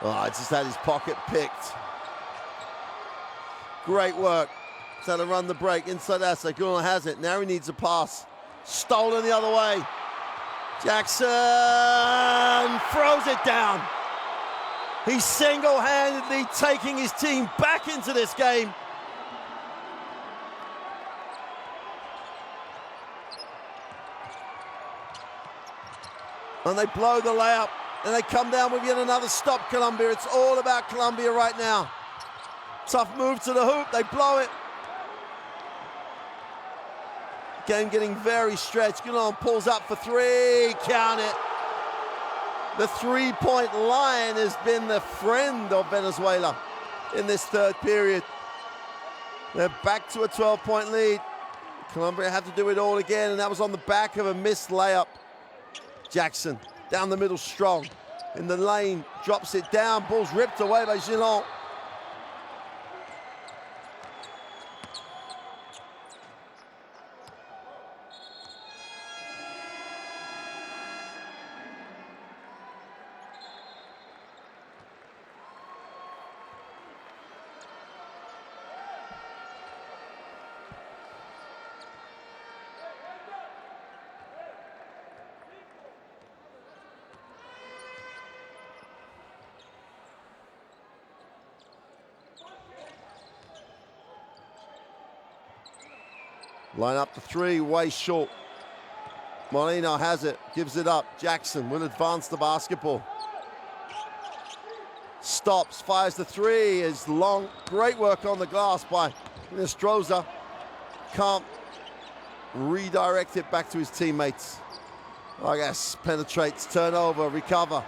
Oh, just had his pocket picked. Great work. He's had to run the break inside that. Seguno has it. Now he needs a pass. Stolen the other way. Jackson throws it down. He's single-handedly taking his team back into this game. And they blow the layup. And they come down with yet another stop, Colombia. It's all about Colombia right now. Tough move to the hoop. They blow it. Game getting very stretched. Guillon pulls up for 3. Count it. The three-point line has been the friend of Venezuela in this third period. They're back to a 12-point lead. Colombia have to do it all again, and that was on the back of a missed layup. Jackson down the middle strong. In the lane, drops it down. Ball's ripped away by Guillon. Line up the 3, way short. Molina has it, gives it up. Jackson will advance the basketball. Stops, fires the 3, is long. Great work on the glass by Nostroza. Can't redirect it back to his teammates. I guess penetrates, turnover, recover.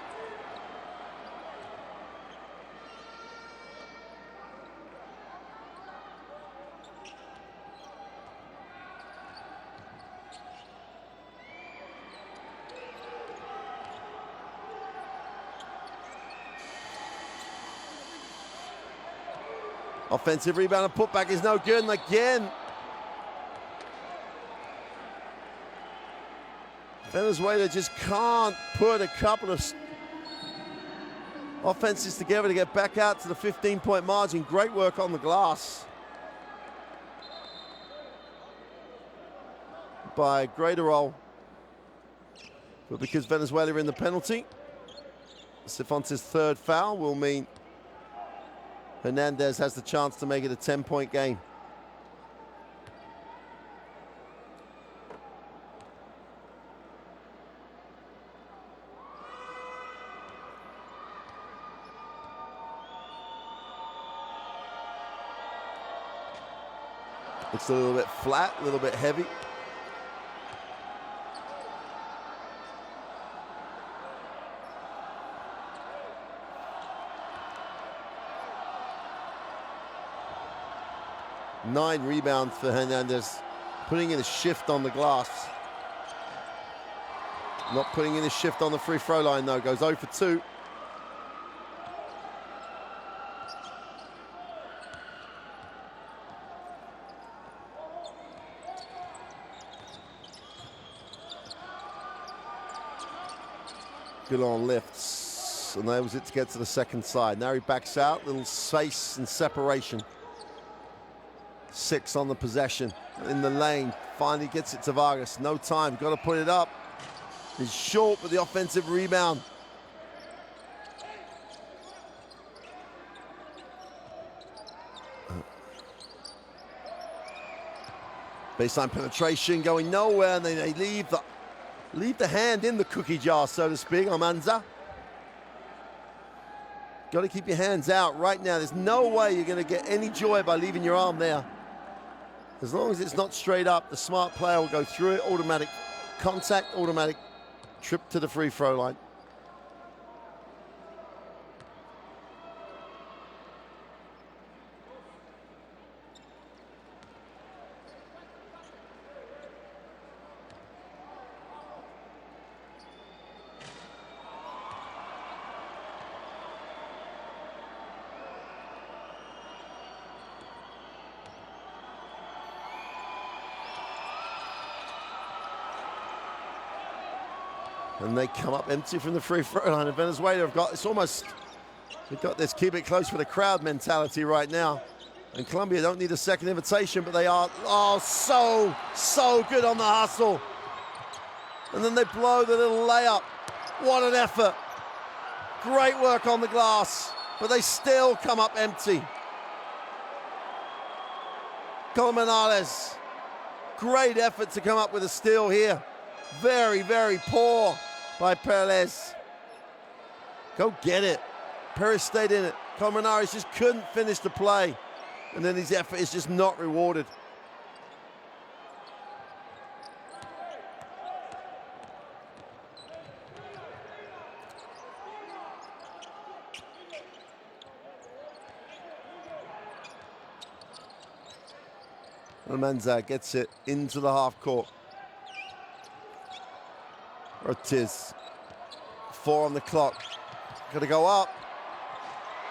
Offensive rebound and putback is no good, and again, Venezuela just can't put a couple of offenses together to get back out to the 15-point margin. Great work on the glass by Graterol. But because Venezuela are in the penalty, Cifuentes' third foul will mean Hernandez has the chance to make it a 10-point game. It's a little bit flat, a little bit heavy. Nine rebounds for Hernandez, putting in a shift on the glass. Not putting in a shift on the free throw line though, goes 0 for 2. Guillon lifts, and enables it to get to the second side. Now he backs out, little space and separation. 6 on the possession, in the lane, finally gets it to Vargas. No time, got to put it up. He's short with the offensive rebound. Baseline penetration going nowhere, and they leave the hand in the cookie jar, so to speak, Almanza. Got to keep your hands out right now. There's no way you're going to get any joy by leaving your arm there. As long as it's not straight up, the smart player will go through it. Automatic contact, automatic trip to the free throw line. And they come up empty from the free throw line. And Venezuela have got, it's almost, they've got this keep it close for the crowd mentality right now. And Colombia don't need a second invitation, but they are, oh, so good on the hustle. And then they blow the little layup. What an effort. Great work on the glass, but they still come up empty. Colmenares, great effort to come up with a steal here. Very, very poor by Perez. Go get it. Perez stayed in it. Colmenares just couldn't finish the play. And then his effort is just not rewarded. Almanza gets it into the half court. Ortiz, 4 on the clock. Got to go up.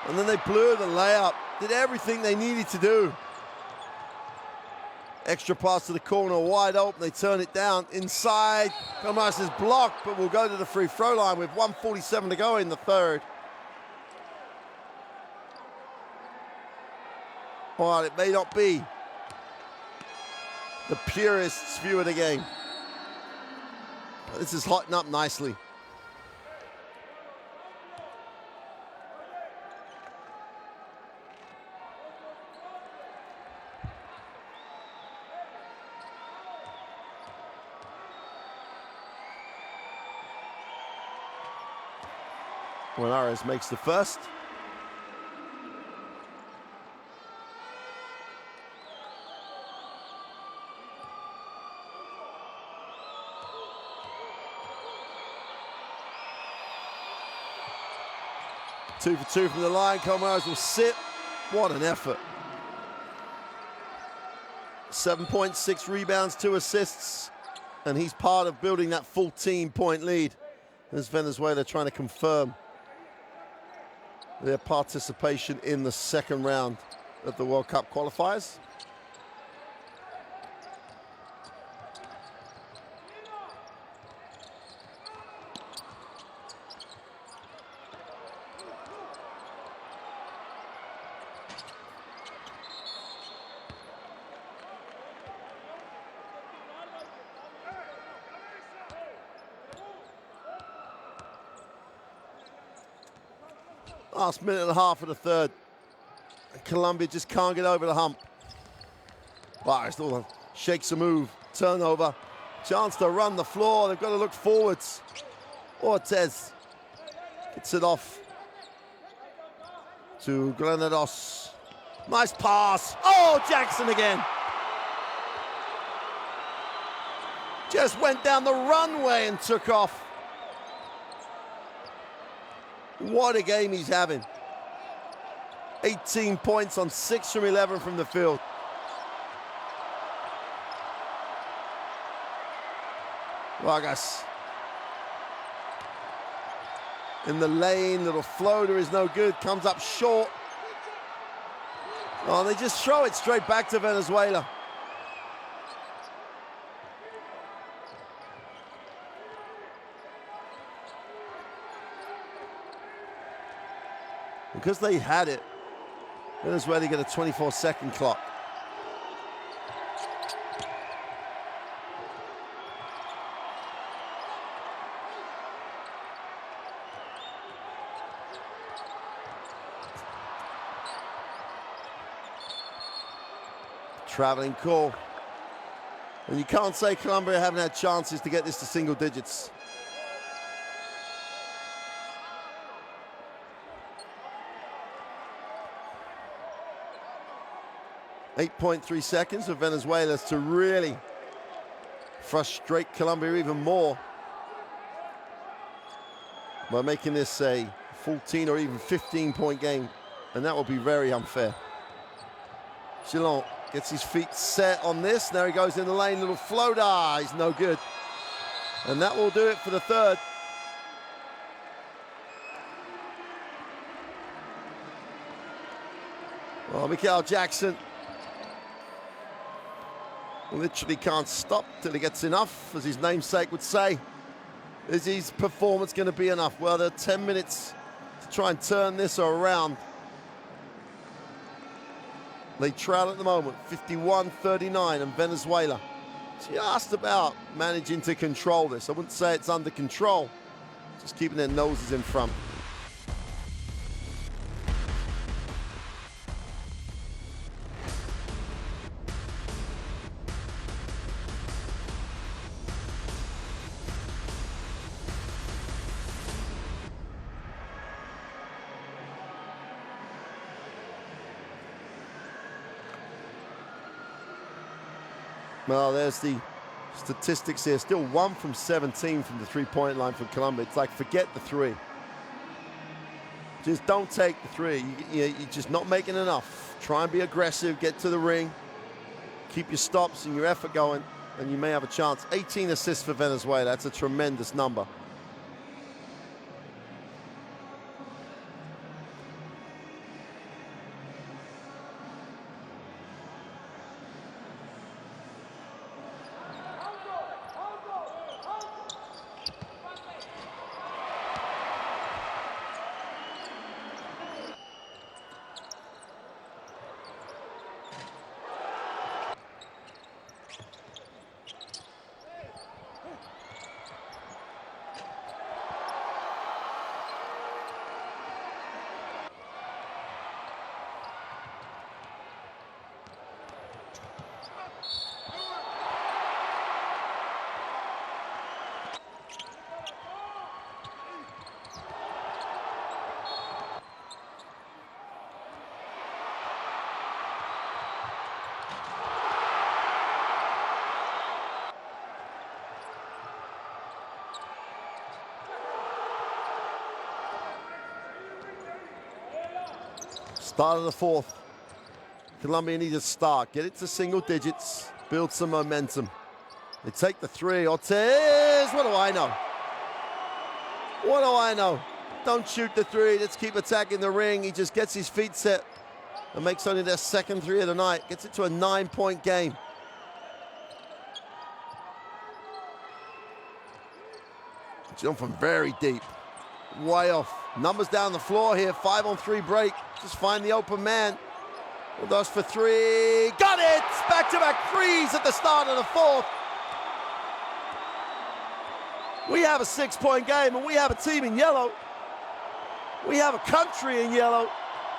And then they blew the layup. Did everything they needed to do. Extra pass to the corner, wide open. They turn it down inside. Comas is blocked, but will go to the free throw line with 1:47 to go in the third. All right, it may not be the purists' view of the game. But this is hotting up nicely. Juarez makes the first. Two for two from the line. Colmenares will sit. What an effort. 7 points, 6 rebounds, 2 assists. And he's part of building that 14-point lead as Venezuela trying to confirm their participation in the second round of the World Cup qualifiers. Last minute and a half of the third. Colombia just can't get over the hump. Vargas shakes a move, turnover. Chance to run the floor. They've got to look forwards. Ortiz gets it off to Granados. Nice pass. Oh, Jackson again. Just went down the runway and took off. What a game he's having. 18 points on 6 from 11 from the field. Vargas. In the lane, little floater is no good, comes up short. Oh, they just throw it straight back to Venezuela. Because they had it, Venezuela get a 24-second clock. Traveling call. And you can't say Colombia haven't had chances to get this to single digits. .3 seconds for Venezuela to really frustrate Colombia even more by making this a 14 or even 15-point game, and that will be very unfair. Gillon gets his feet set on this. Now he goes in the lane, little floater. He's no good. And that will do it for the third. Well, Mikael Jackson literally can't stop till he gets enough, as his namesake would say. Is his performance going to be enough? Well, there are 10 minutes to try and turn this around. They trail at the moment, 51-39, and Venezuela just about managing to control this. I wouldn't say it's under control, just keeping their noses in front. Well, there's the statistics here. Still 1 from 17 from the three-point line for Colombia. It's like, forget the three. Just don't take the three. You're just not making enough. Try and be aggressive, get to the ring, keep your stops and your effort going, and you may have a chance. 18 assists for Venezuela. That's a tremendous number. Start of the fourth. Colombia needs a start. Get it to single digits. Build some momentum. They take the three. Ortiz, what do I know? What do I know? Don't shoot the three. Let's keep attacking the ring. He just gets his feet set and makes only their second three of the night. Gets it to a 9-point game. Jump from very deep. Way off. Numbers down the floor here. 5-on-3 break. Just find the open man. Bulldogs for three. Got it! Back-to-back threes at the start of the fourth. We have a 6-point game, and we have a team in yellow. We have a country in yellow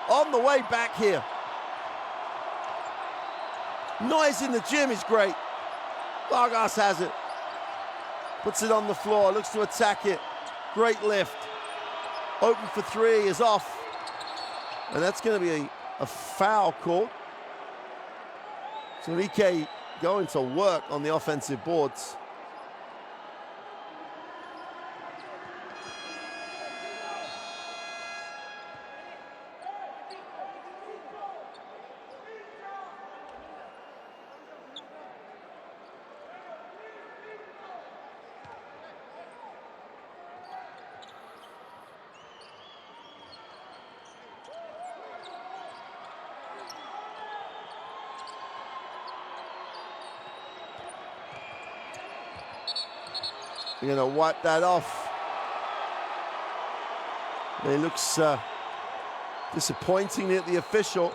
on the way back here. Noise in the gym is great. Vargas has it. Puts it on the floor, looks to attack it. Great lift. Open for three is off. And that's going to be a foul call. So Enrique going to work on the offensive boards. You're going to wipe that off. It looks disappointing at the official.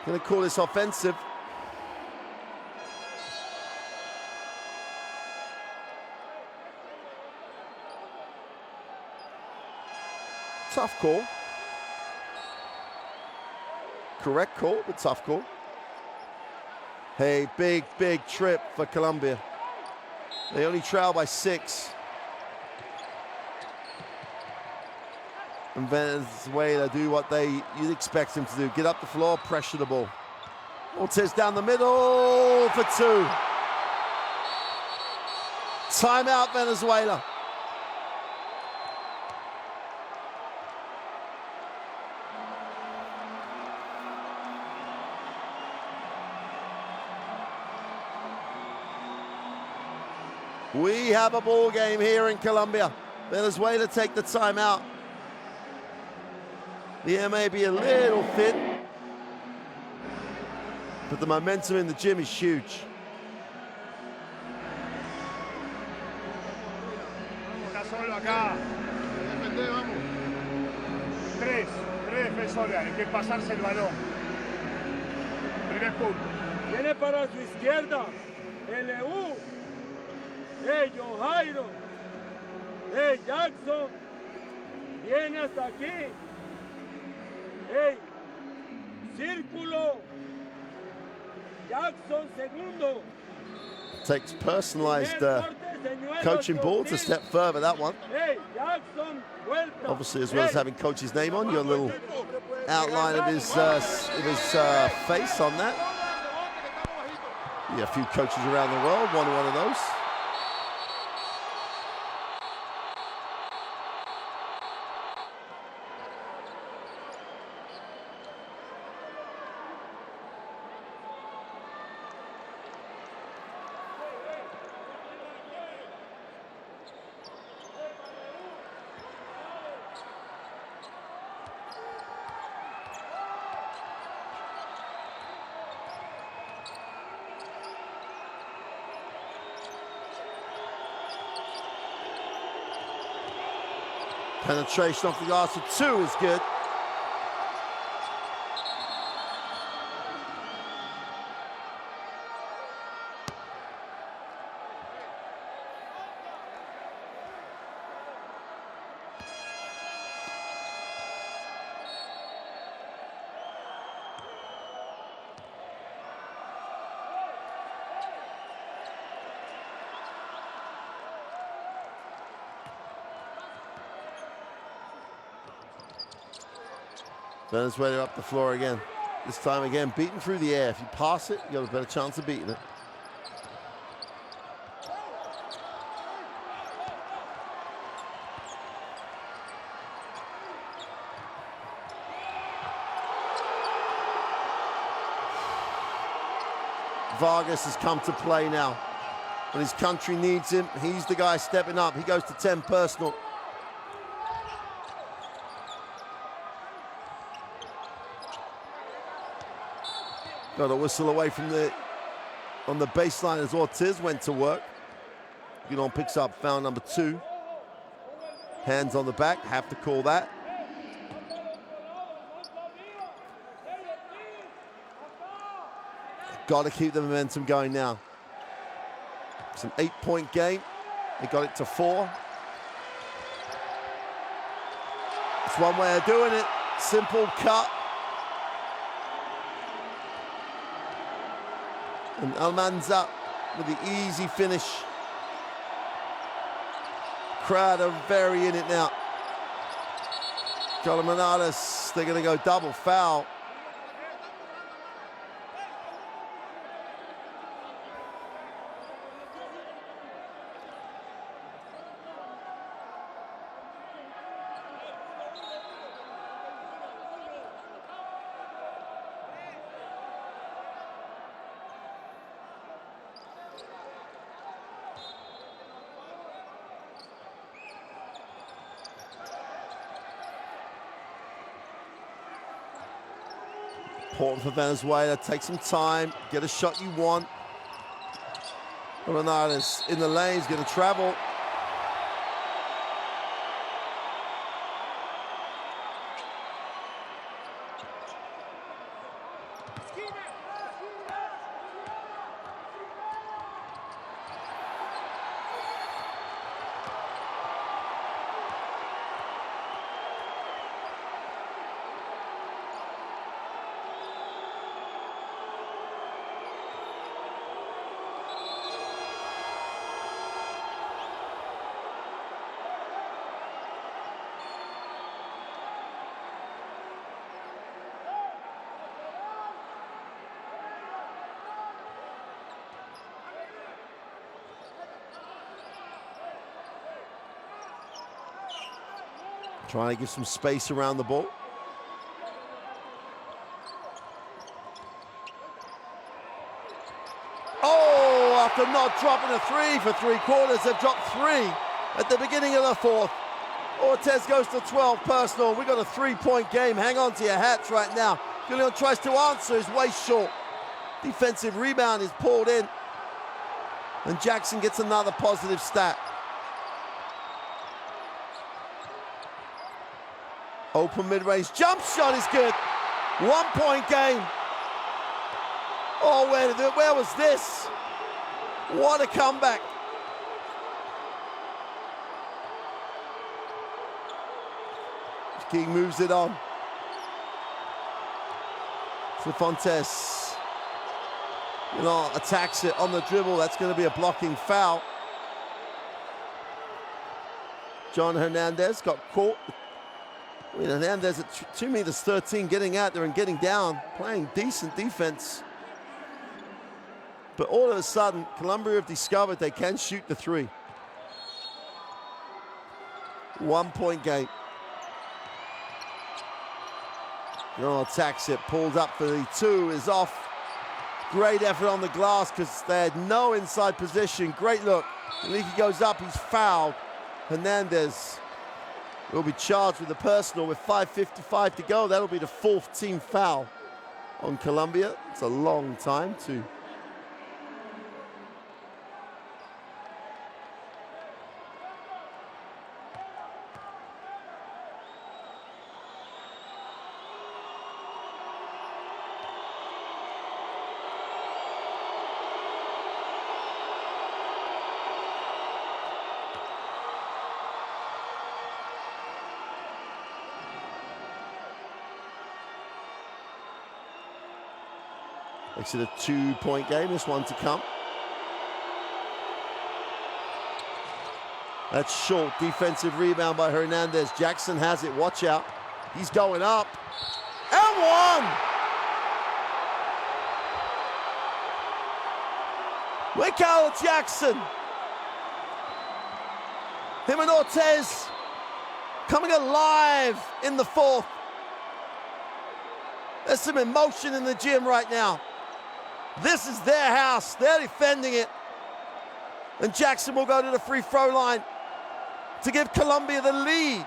Going to call this offensive. Tough call. Correct call, but tough call. Hey, big trip for Colombia. They only trail by 6. And Venezuela do what you'd expect them to do. Get up the floor, pressure the ball. Ortiz down the middle for 2. Timeout, Venezuela. We have a ball game here in Colombia. Venezuela take the timeout. The air may be a little thin, but the momentum in the gym is huge. solo acá. Tres defensores, hay que pasarse el balón. Primer punto. Viene para su izquierda. LU. Hey, John Jairo. Hey, Jackson. Viene hasta aquí. Hey, círculo. Jackson segundo. Takes personalized coaching boards a step further, that one. Hey, Jackson, vuelta. Obviously, as well as having coach's name on, you got a little outline of his face on that. Yeah, a few coaches around the world, one of those. Penetration off the glass for two is good. Venezuela up the floor again. This time again, beaten through the air. If you pass it, you got a better chance of beating it. Vargas has come to play now. When his country needs him, he's the guy stepping up. He goes to 10 personal. Got a whistle away from on the baseline as Ortiz went to work. Guillon picks up foul number 2. Hands on the back, have to call that. Got to keep the momentum going now. It's an 8-point game. They got it to 4. It's one way of doing it. Simple cut. And Almanza with the easy finish. Crowd are very in it now. Colomanadas, they're going to go double foul. Important for Venezuela, take some time, get a shot you want. Ronaldo's in the lane, he's going to travel. Trying to give some space around the ball. Oh, after not dropping a 3 for 3 quarters, they've dropped 3 at the beginning of the 4th. Ortiz goes to 12 personal. We've got a 3-point game. Hang on to your hats right now. Guillon tries to answer, is way short. Defensive rebound is pulled in. And Jackson gets another positive stat. Open mid-range jump shot is good. 1 point game. Oh, where was this? What a comeback. King moves it on. Cifuentes, attacks it on the dribble. That's going to be a blocking foul. John Hernandez got caught. Hernandez at 2 meters 13, getting out there and getting down, playing decent defense. But all of a sudden, Colombia have discovered they can shoot the three. 1 point game. Attacks it, pulled up for the two, is off. Great effort on the glass because they had no inside position. Great look. Leaky goes up, he's fouled. Hernandez will be charged with a personal with 5:55 to go. That'll be the 4th team foul on Colombia. It's a long time to makes it a 2 point game, this one to come. That's short, defensive rebound by Hernandez. Jackson has it, watch out. He's going up, and one! Mikael Jackson. Him and Ortez coming alive in the 4th. There's some emotion in the gym right now. This is their house. They're defending it. And Jackson will go to the free throw line to give Colombia the lead.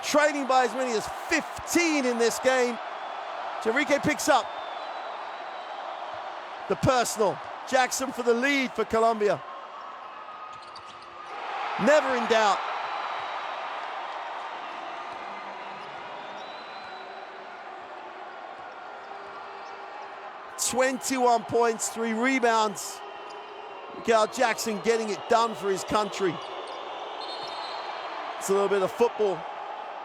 Trailing by as many as 15 in this game. Enrique picks up the personal. Jackson for the lead for Colombia. Never in doubt. .21 points, 3 rebounds. Mikael Jackson getting it done for his country. It's a little bit of football.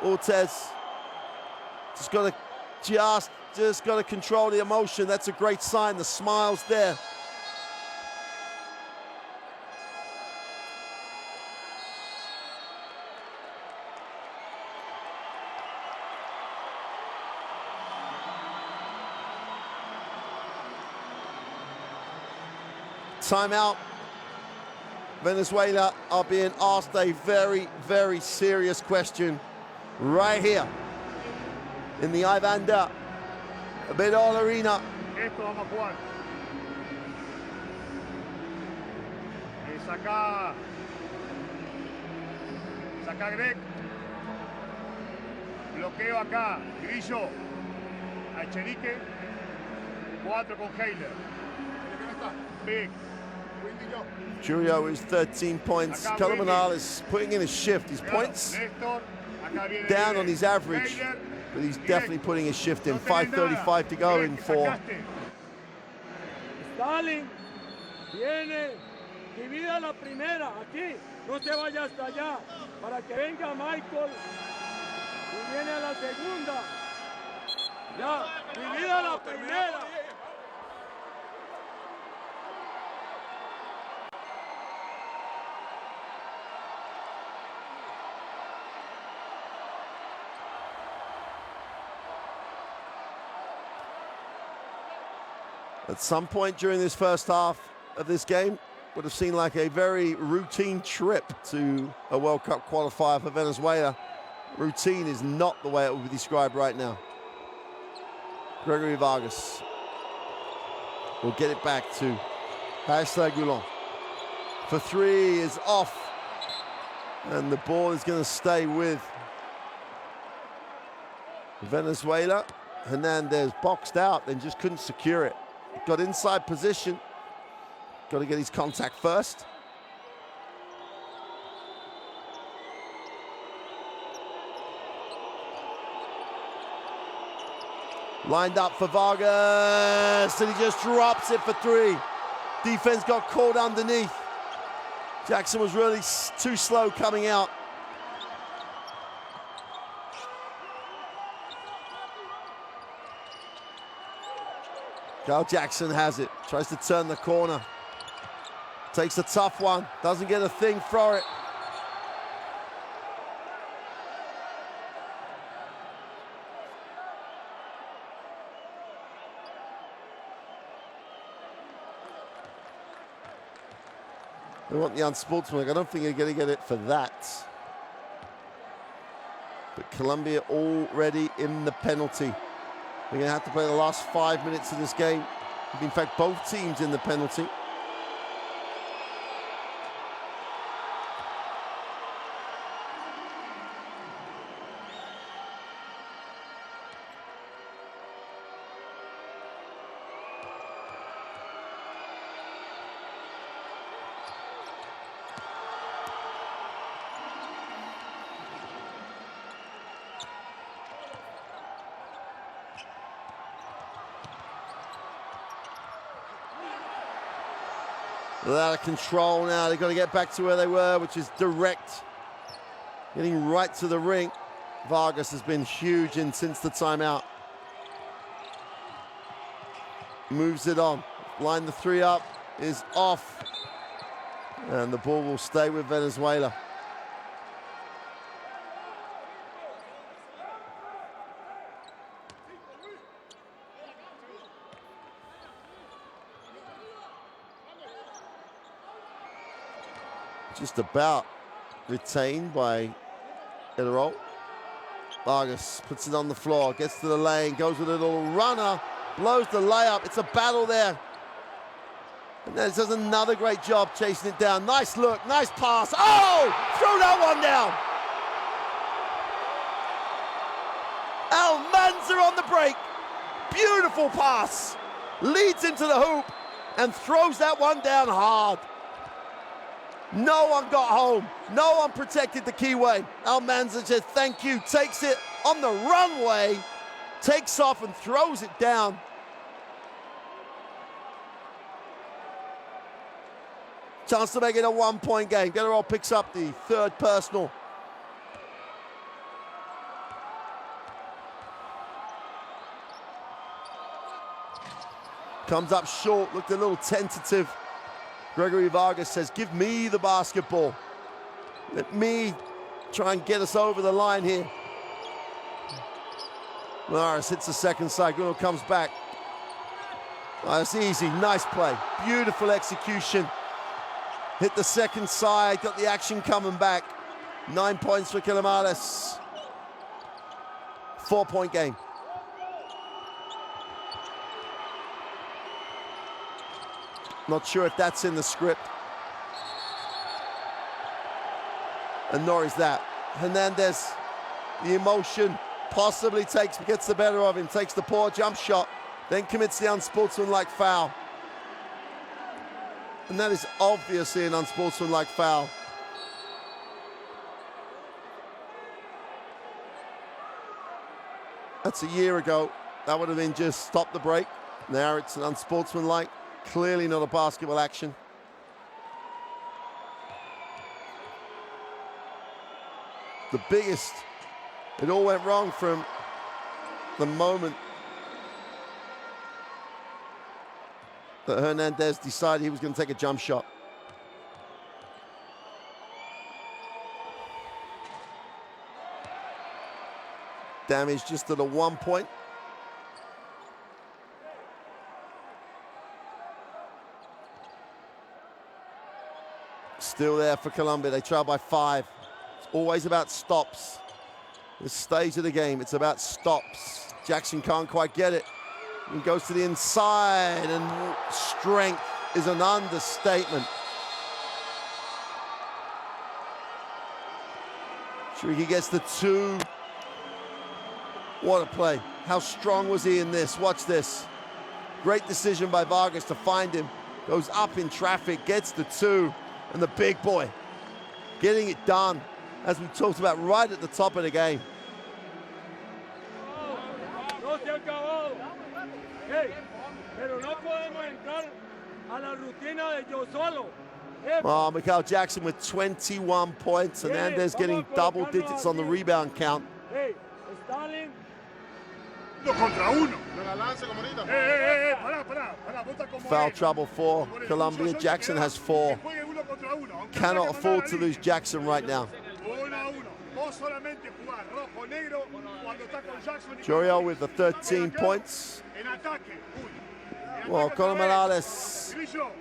Ortez just got to control the emotion. That's a great sign. The smile's there. Timeout. Venezuela are being asked a very, very serious question right here in the Ivanda Bedol Arena. Esto vamos a jugar. Saca Greg. Bloqueo acá. Grillo. A Echenique. 4 con Heiler. Big. Julio is 13 points. Colombia is putting in a shift. His points down on his average, but he's definitely putting a shift in. 5:35 to go in 4. Stalin viene, divida la primera aquí, no se vaya hasta allá, para que venga Michael y viene a la segunda. Ya, divida la primera. At some point during this first half of this game, would have seemed like a very routine trip to a World Cup qualifier for Venezuela. Routine is not the way it would be described right now. Gregory Vargas will get it back to Goulon. For 3 is off. And the ball is going to stay with Venezuela. Hernandez boxed out and just couldn't secure it. Got inside position. Got to get his contact first. Lined up for Vargas, and he just drops it for three. Defense got caught underneath. Jackson was really too slow coming out. Kyle Jackson has it, tries to turn the corner. Takes a tough one, doesn't get a thing for it. They want the unsportsmanlike. I don't think they're going to get it for that. But Colombia already in the penalty. They're going to have to play the last 5 minutes of this game. In fact, both teams in the penalty. They're out of control now. They've got to get back to where they were, which is direct. Getting right to the ring. Vargas has been huge since the timeout. Moves it on. Line the three up. Is off. And the ball will stay with Venezuela. Just about retained by Errol. Vargas puts it on the floor, gets to the lane, goes with a little runner, blows the layup. It's a battle there. And then does another great job chasing it down. Nice look, nice pass. Oh, throw that one down. Almanza on the break. Beautiful pass. Leads into the hoop and throws that one down hard. No one got home. No one protected the keyway. Almanza says thank you, takes it on the runway, takes off and throws it down. Chance to make it a one-point game. Guerrero picks up the third personal. Comes up short, looked a little tentative. Gregory Vargas says, give me the basketball. Let me try and get us over the line here. Morris hits the second side. Bruno comes back. Oh, that's easy. Nice play. Beautiful execution. Hit the second side. Got the action coming back. 9 points for Quilomales. 4-point game. Not sure if that's in the script. And nor is that. Hernandez, the emotion, possibly gets the better of him, takes the poor jump shot, then commits the unsportsmanlike foul. And that is obviously an unsportsmanlike foul. That's a year ago. That would have been just stop the break. Now it's an unsportsmanlike. Clearly not a basketball action. The biggest, it all went wrong from the moment that Hernandez decided he was going to take a jump shot. Damage just to the 1 point. Still there for Colombia. They trail by 5. It's always about stops. This stage of the game, it's about stops. Jackson can't quite get it. He goes to the inside, and strength is an understatement. Shriki gets the 2. What a play. How strong was he in this? Watch this. Great decision by Vargas to find him. Goes up in traffic, gets the 2. And the big boy getting it done, as we talked about right at the top of the game. No se acabado. Hey, pero no podemos entrar a la rutina de yo solo. Oh, Michael Jackson with 21 points. Hernandez getting double digits on the rebound count. Hey, Stalin. Contra uno. No la lance como ahorita. Pará, vota como Foul es. trouble for Colombia. Jackson has 4. Que juegue uno contra uno, aunque Cannot tenga que afford mandar to a lose Jackson right now. 1-1. Vos solamente jugás rojo negro cuando está con Jackson. Joriel with the 13 points. En ataque. Uy. Well, Conor Morales Grillo,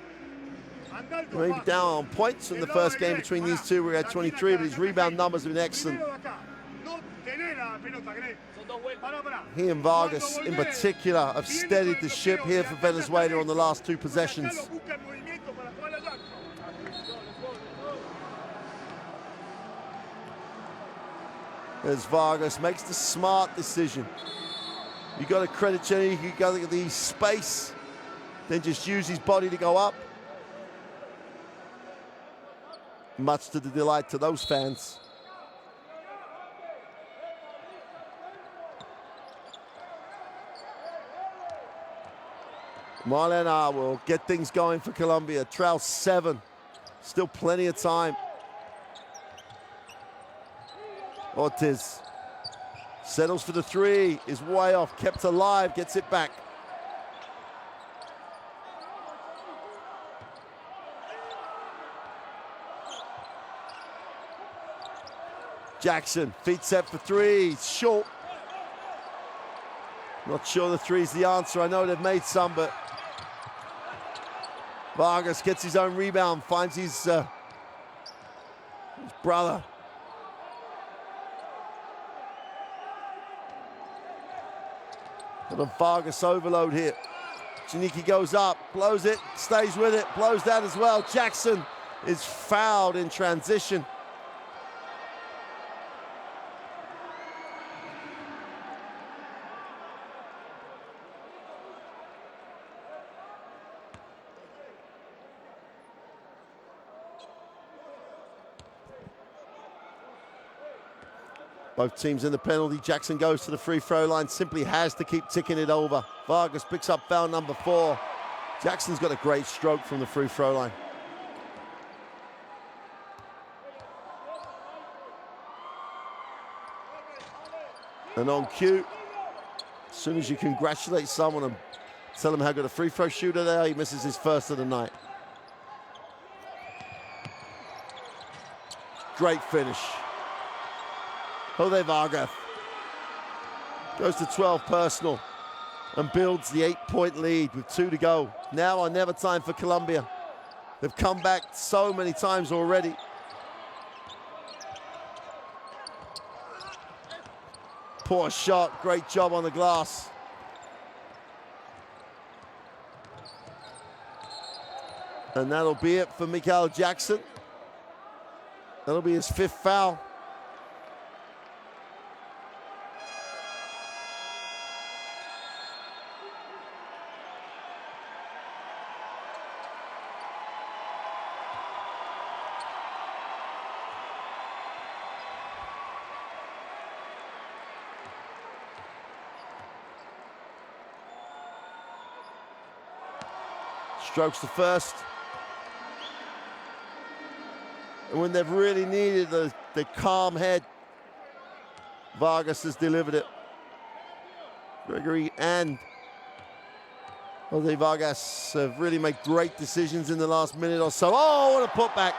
anda alto, maybe Paco. down on points from the first game between these two. We had 23, but his rebound numbers have been excellent. Primero de acá. No tenés la pelota, Gre. Pará. He and Vargas in particular have steadied the ship here for Venezuela on the last 2 possessions. Busca el movimiento para jugar a Jackson. As Vargas makes the smart decision. You got to credit Jenny, you got to get the space, then just use his body to go up. Much to the delight to those fans. Marlena will get things going for Colombia. Trail 7. Still plenty of time. Ortiz settles for the 3. Is way off. Kept alive. Gets it back. Jackson, feet set for 3. Short. Not sure the 3's the answer. I know they've made some, but Vargas gets his own rebound, finds his brother. Got a Vargas overload here. Janiki goes up, blows it, stays with it, blows that as well. Jackson is fouled in transition. Both teams in the penalty. Jackson goes to the free throw line, simply has to keep ticking it over. Vargas picks up foul number 4. Jackson's got a great stroke from the free throw line. And on cue, as soon as you congratulate someone and tell them how good a free throw shooter they are, he misses his first of the night. Great finish. Jose Vargas goes to 12 personal and builds the 8-point lead with 2 to go. Now or never time for Colombia. They've come back so many times already. Poor shot, great job on the glass. And that'll be it for Michael Jackson. That'll be his 5th foul. Strokes the first. And when they've really needed the calm head, Vargas has delivered it. Gregory and Jose Vargas have really made great decisions in the last minute or so. Oh, what a putback.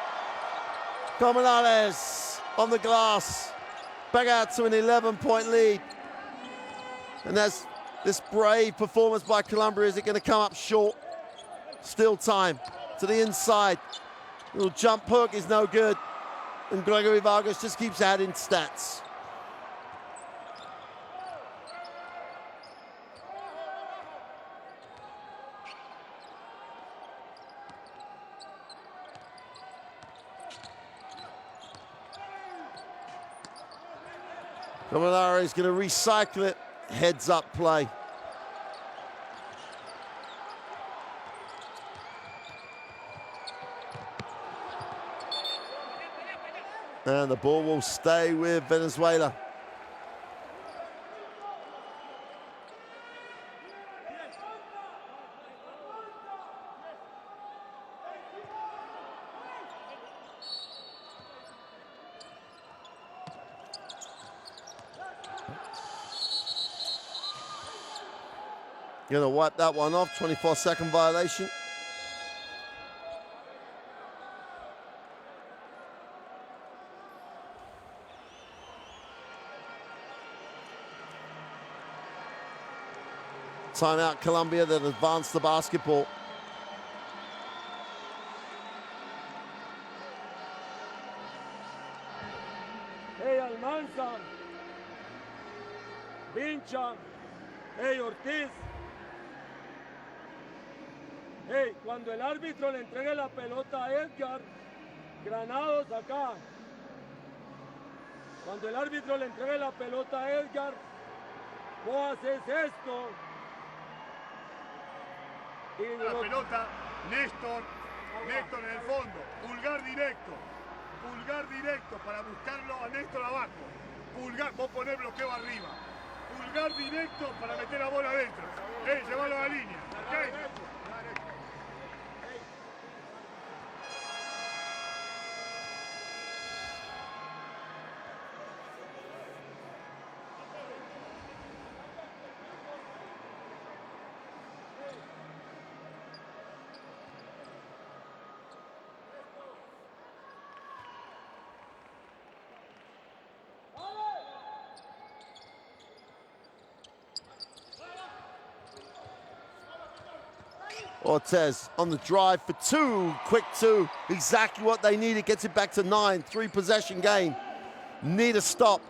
Comunales on the glass. Back out to an 11-point lead. And that's this brave performance by Colombia. Is it going to come up short? Still time to the inside. Little jump hook is no good. And Gregory Vargas just keeps adding stats. Camillara is going to recycle it. Heads up play. And the ball will stay with Venezuela. Gonna wipe that one off, 24-second violation. Timeout Colombia that advanced the basketball. Hey, Almanza. Vincha. Hey, Ortiz. Hey, cuando el árbitro le entregue la pelota a Edgar, Granados acá. Cuando el árbitro le entregue la pelota a Edgar, vos haces esto. Y La pelota, Néstor en el fondo, pulgar directo para buscarlo a Néstor abajo. Pulgar, vos ponés bloqueo arriba. Pulgar directo para meter la bola adentro. Llevarlo a la línea. ¿Okay? Ortiz on the drive for two, quick two, exactly what they needed, gets it back to 9, 3-possession game. Need a stop.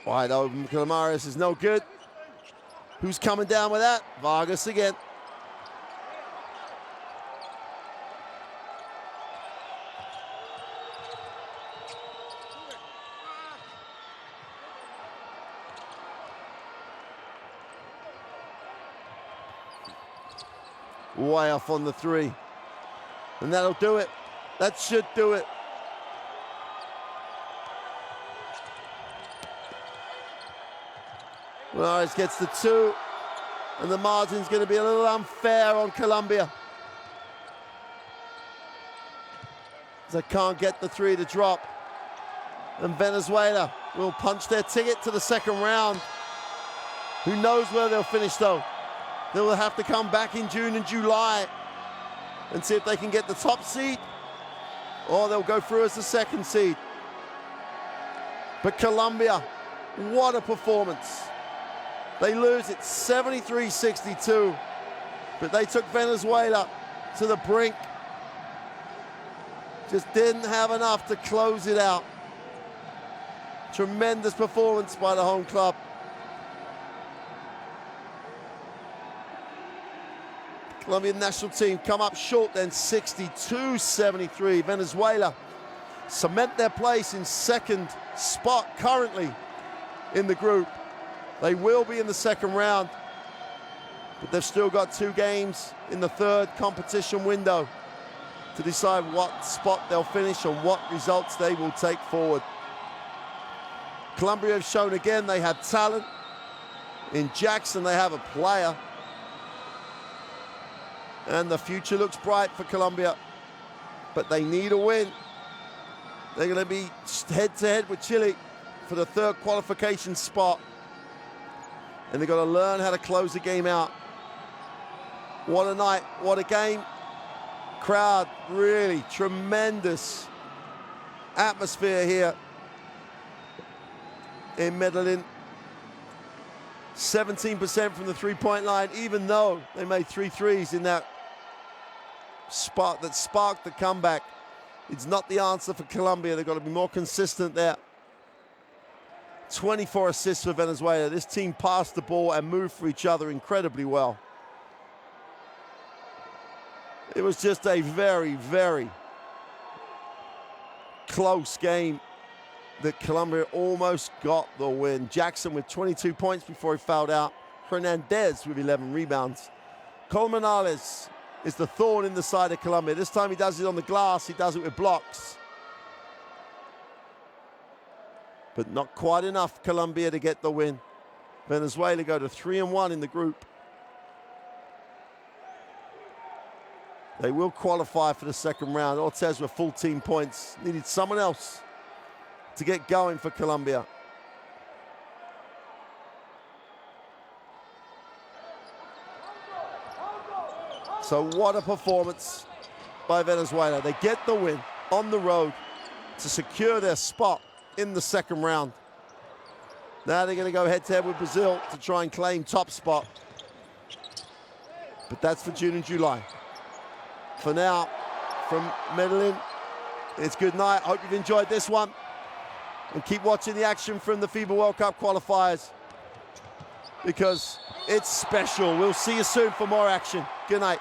Wide open, Calamares is no good. Who's coming down with that? Vargas again. Way off on the three. And that'll do it. That should do it. Morales gets the two. And the margin's going to be a little unfair on Colombia. They can't get the three to drop. And Venezuela will punch their ticket to the second round. Who knows where they'll finish though? They will have to come back in June and July and see if they can get the top seed, or they'll go through as the second seed. But Colombia, what a performance. They lose it 73-62, but they took Venezuela to the brink. Just didn't have enough to close it out. Tremendous performance by the home club. Colombian national team come up short then, 62-73. Venezuela cement their place in second spot currently in the group. They will be in the second round, but they've still got 2 games in the third competition window to decide what spot they'll finish and what results they will take forward. Colombia have shown again they have talent. In Jackson, they have a player. And the future looks bright for Colombia, but they need a win. They're going to be head-to-head with Chile for the third qualification spot. And they've got to learn how to close the game out. What a night, what a game. Crowd, really tremendous atmosphere here in Medellin. 17% from the three-point line, even though they made 3 threes in that spot that sparked the comeback. It's not the answer for Colombia. They've got to be more consistent there. 24 assists for Venezuela. This team passed the ball and moved for each other incredibly well. It was just a very, very close game that Colombia almost got the win. Jackson with 22 points before he fouled out. Hernandez with 11 rebounds. Colmenares is the thorn in the side of Colombia. This time he does it on the glass, he does it with blocks. But not quite enough, Colombia, to get the win. Venezuela go to 3-1 in the group. They will qualify for the second round. Ortez with full team points. Needed someone else to get going for Colombia. So what a performance by Venezuela. They get the win on the road to secure their spot in the second round. Now they're going to go head-to-head with Brazil to try and claim top spot. But that's for June and July. For now, from Medellin, it's good night. Hope you've enjoyed this one. And keep watching the action from the FIBA World Cup qualifiers because it's special. We'll see you soon for more action. Good night.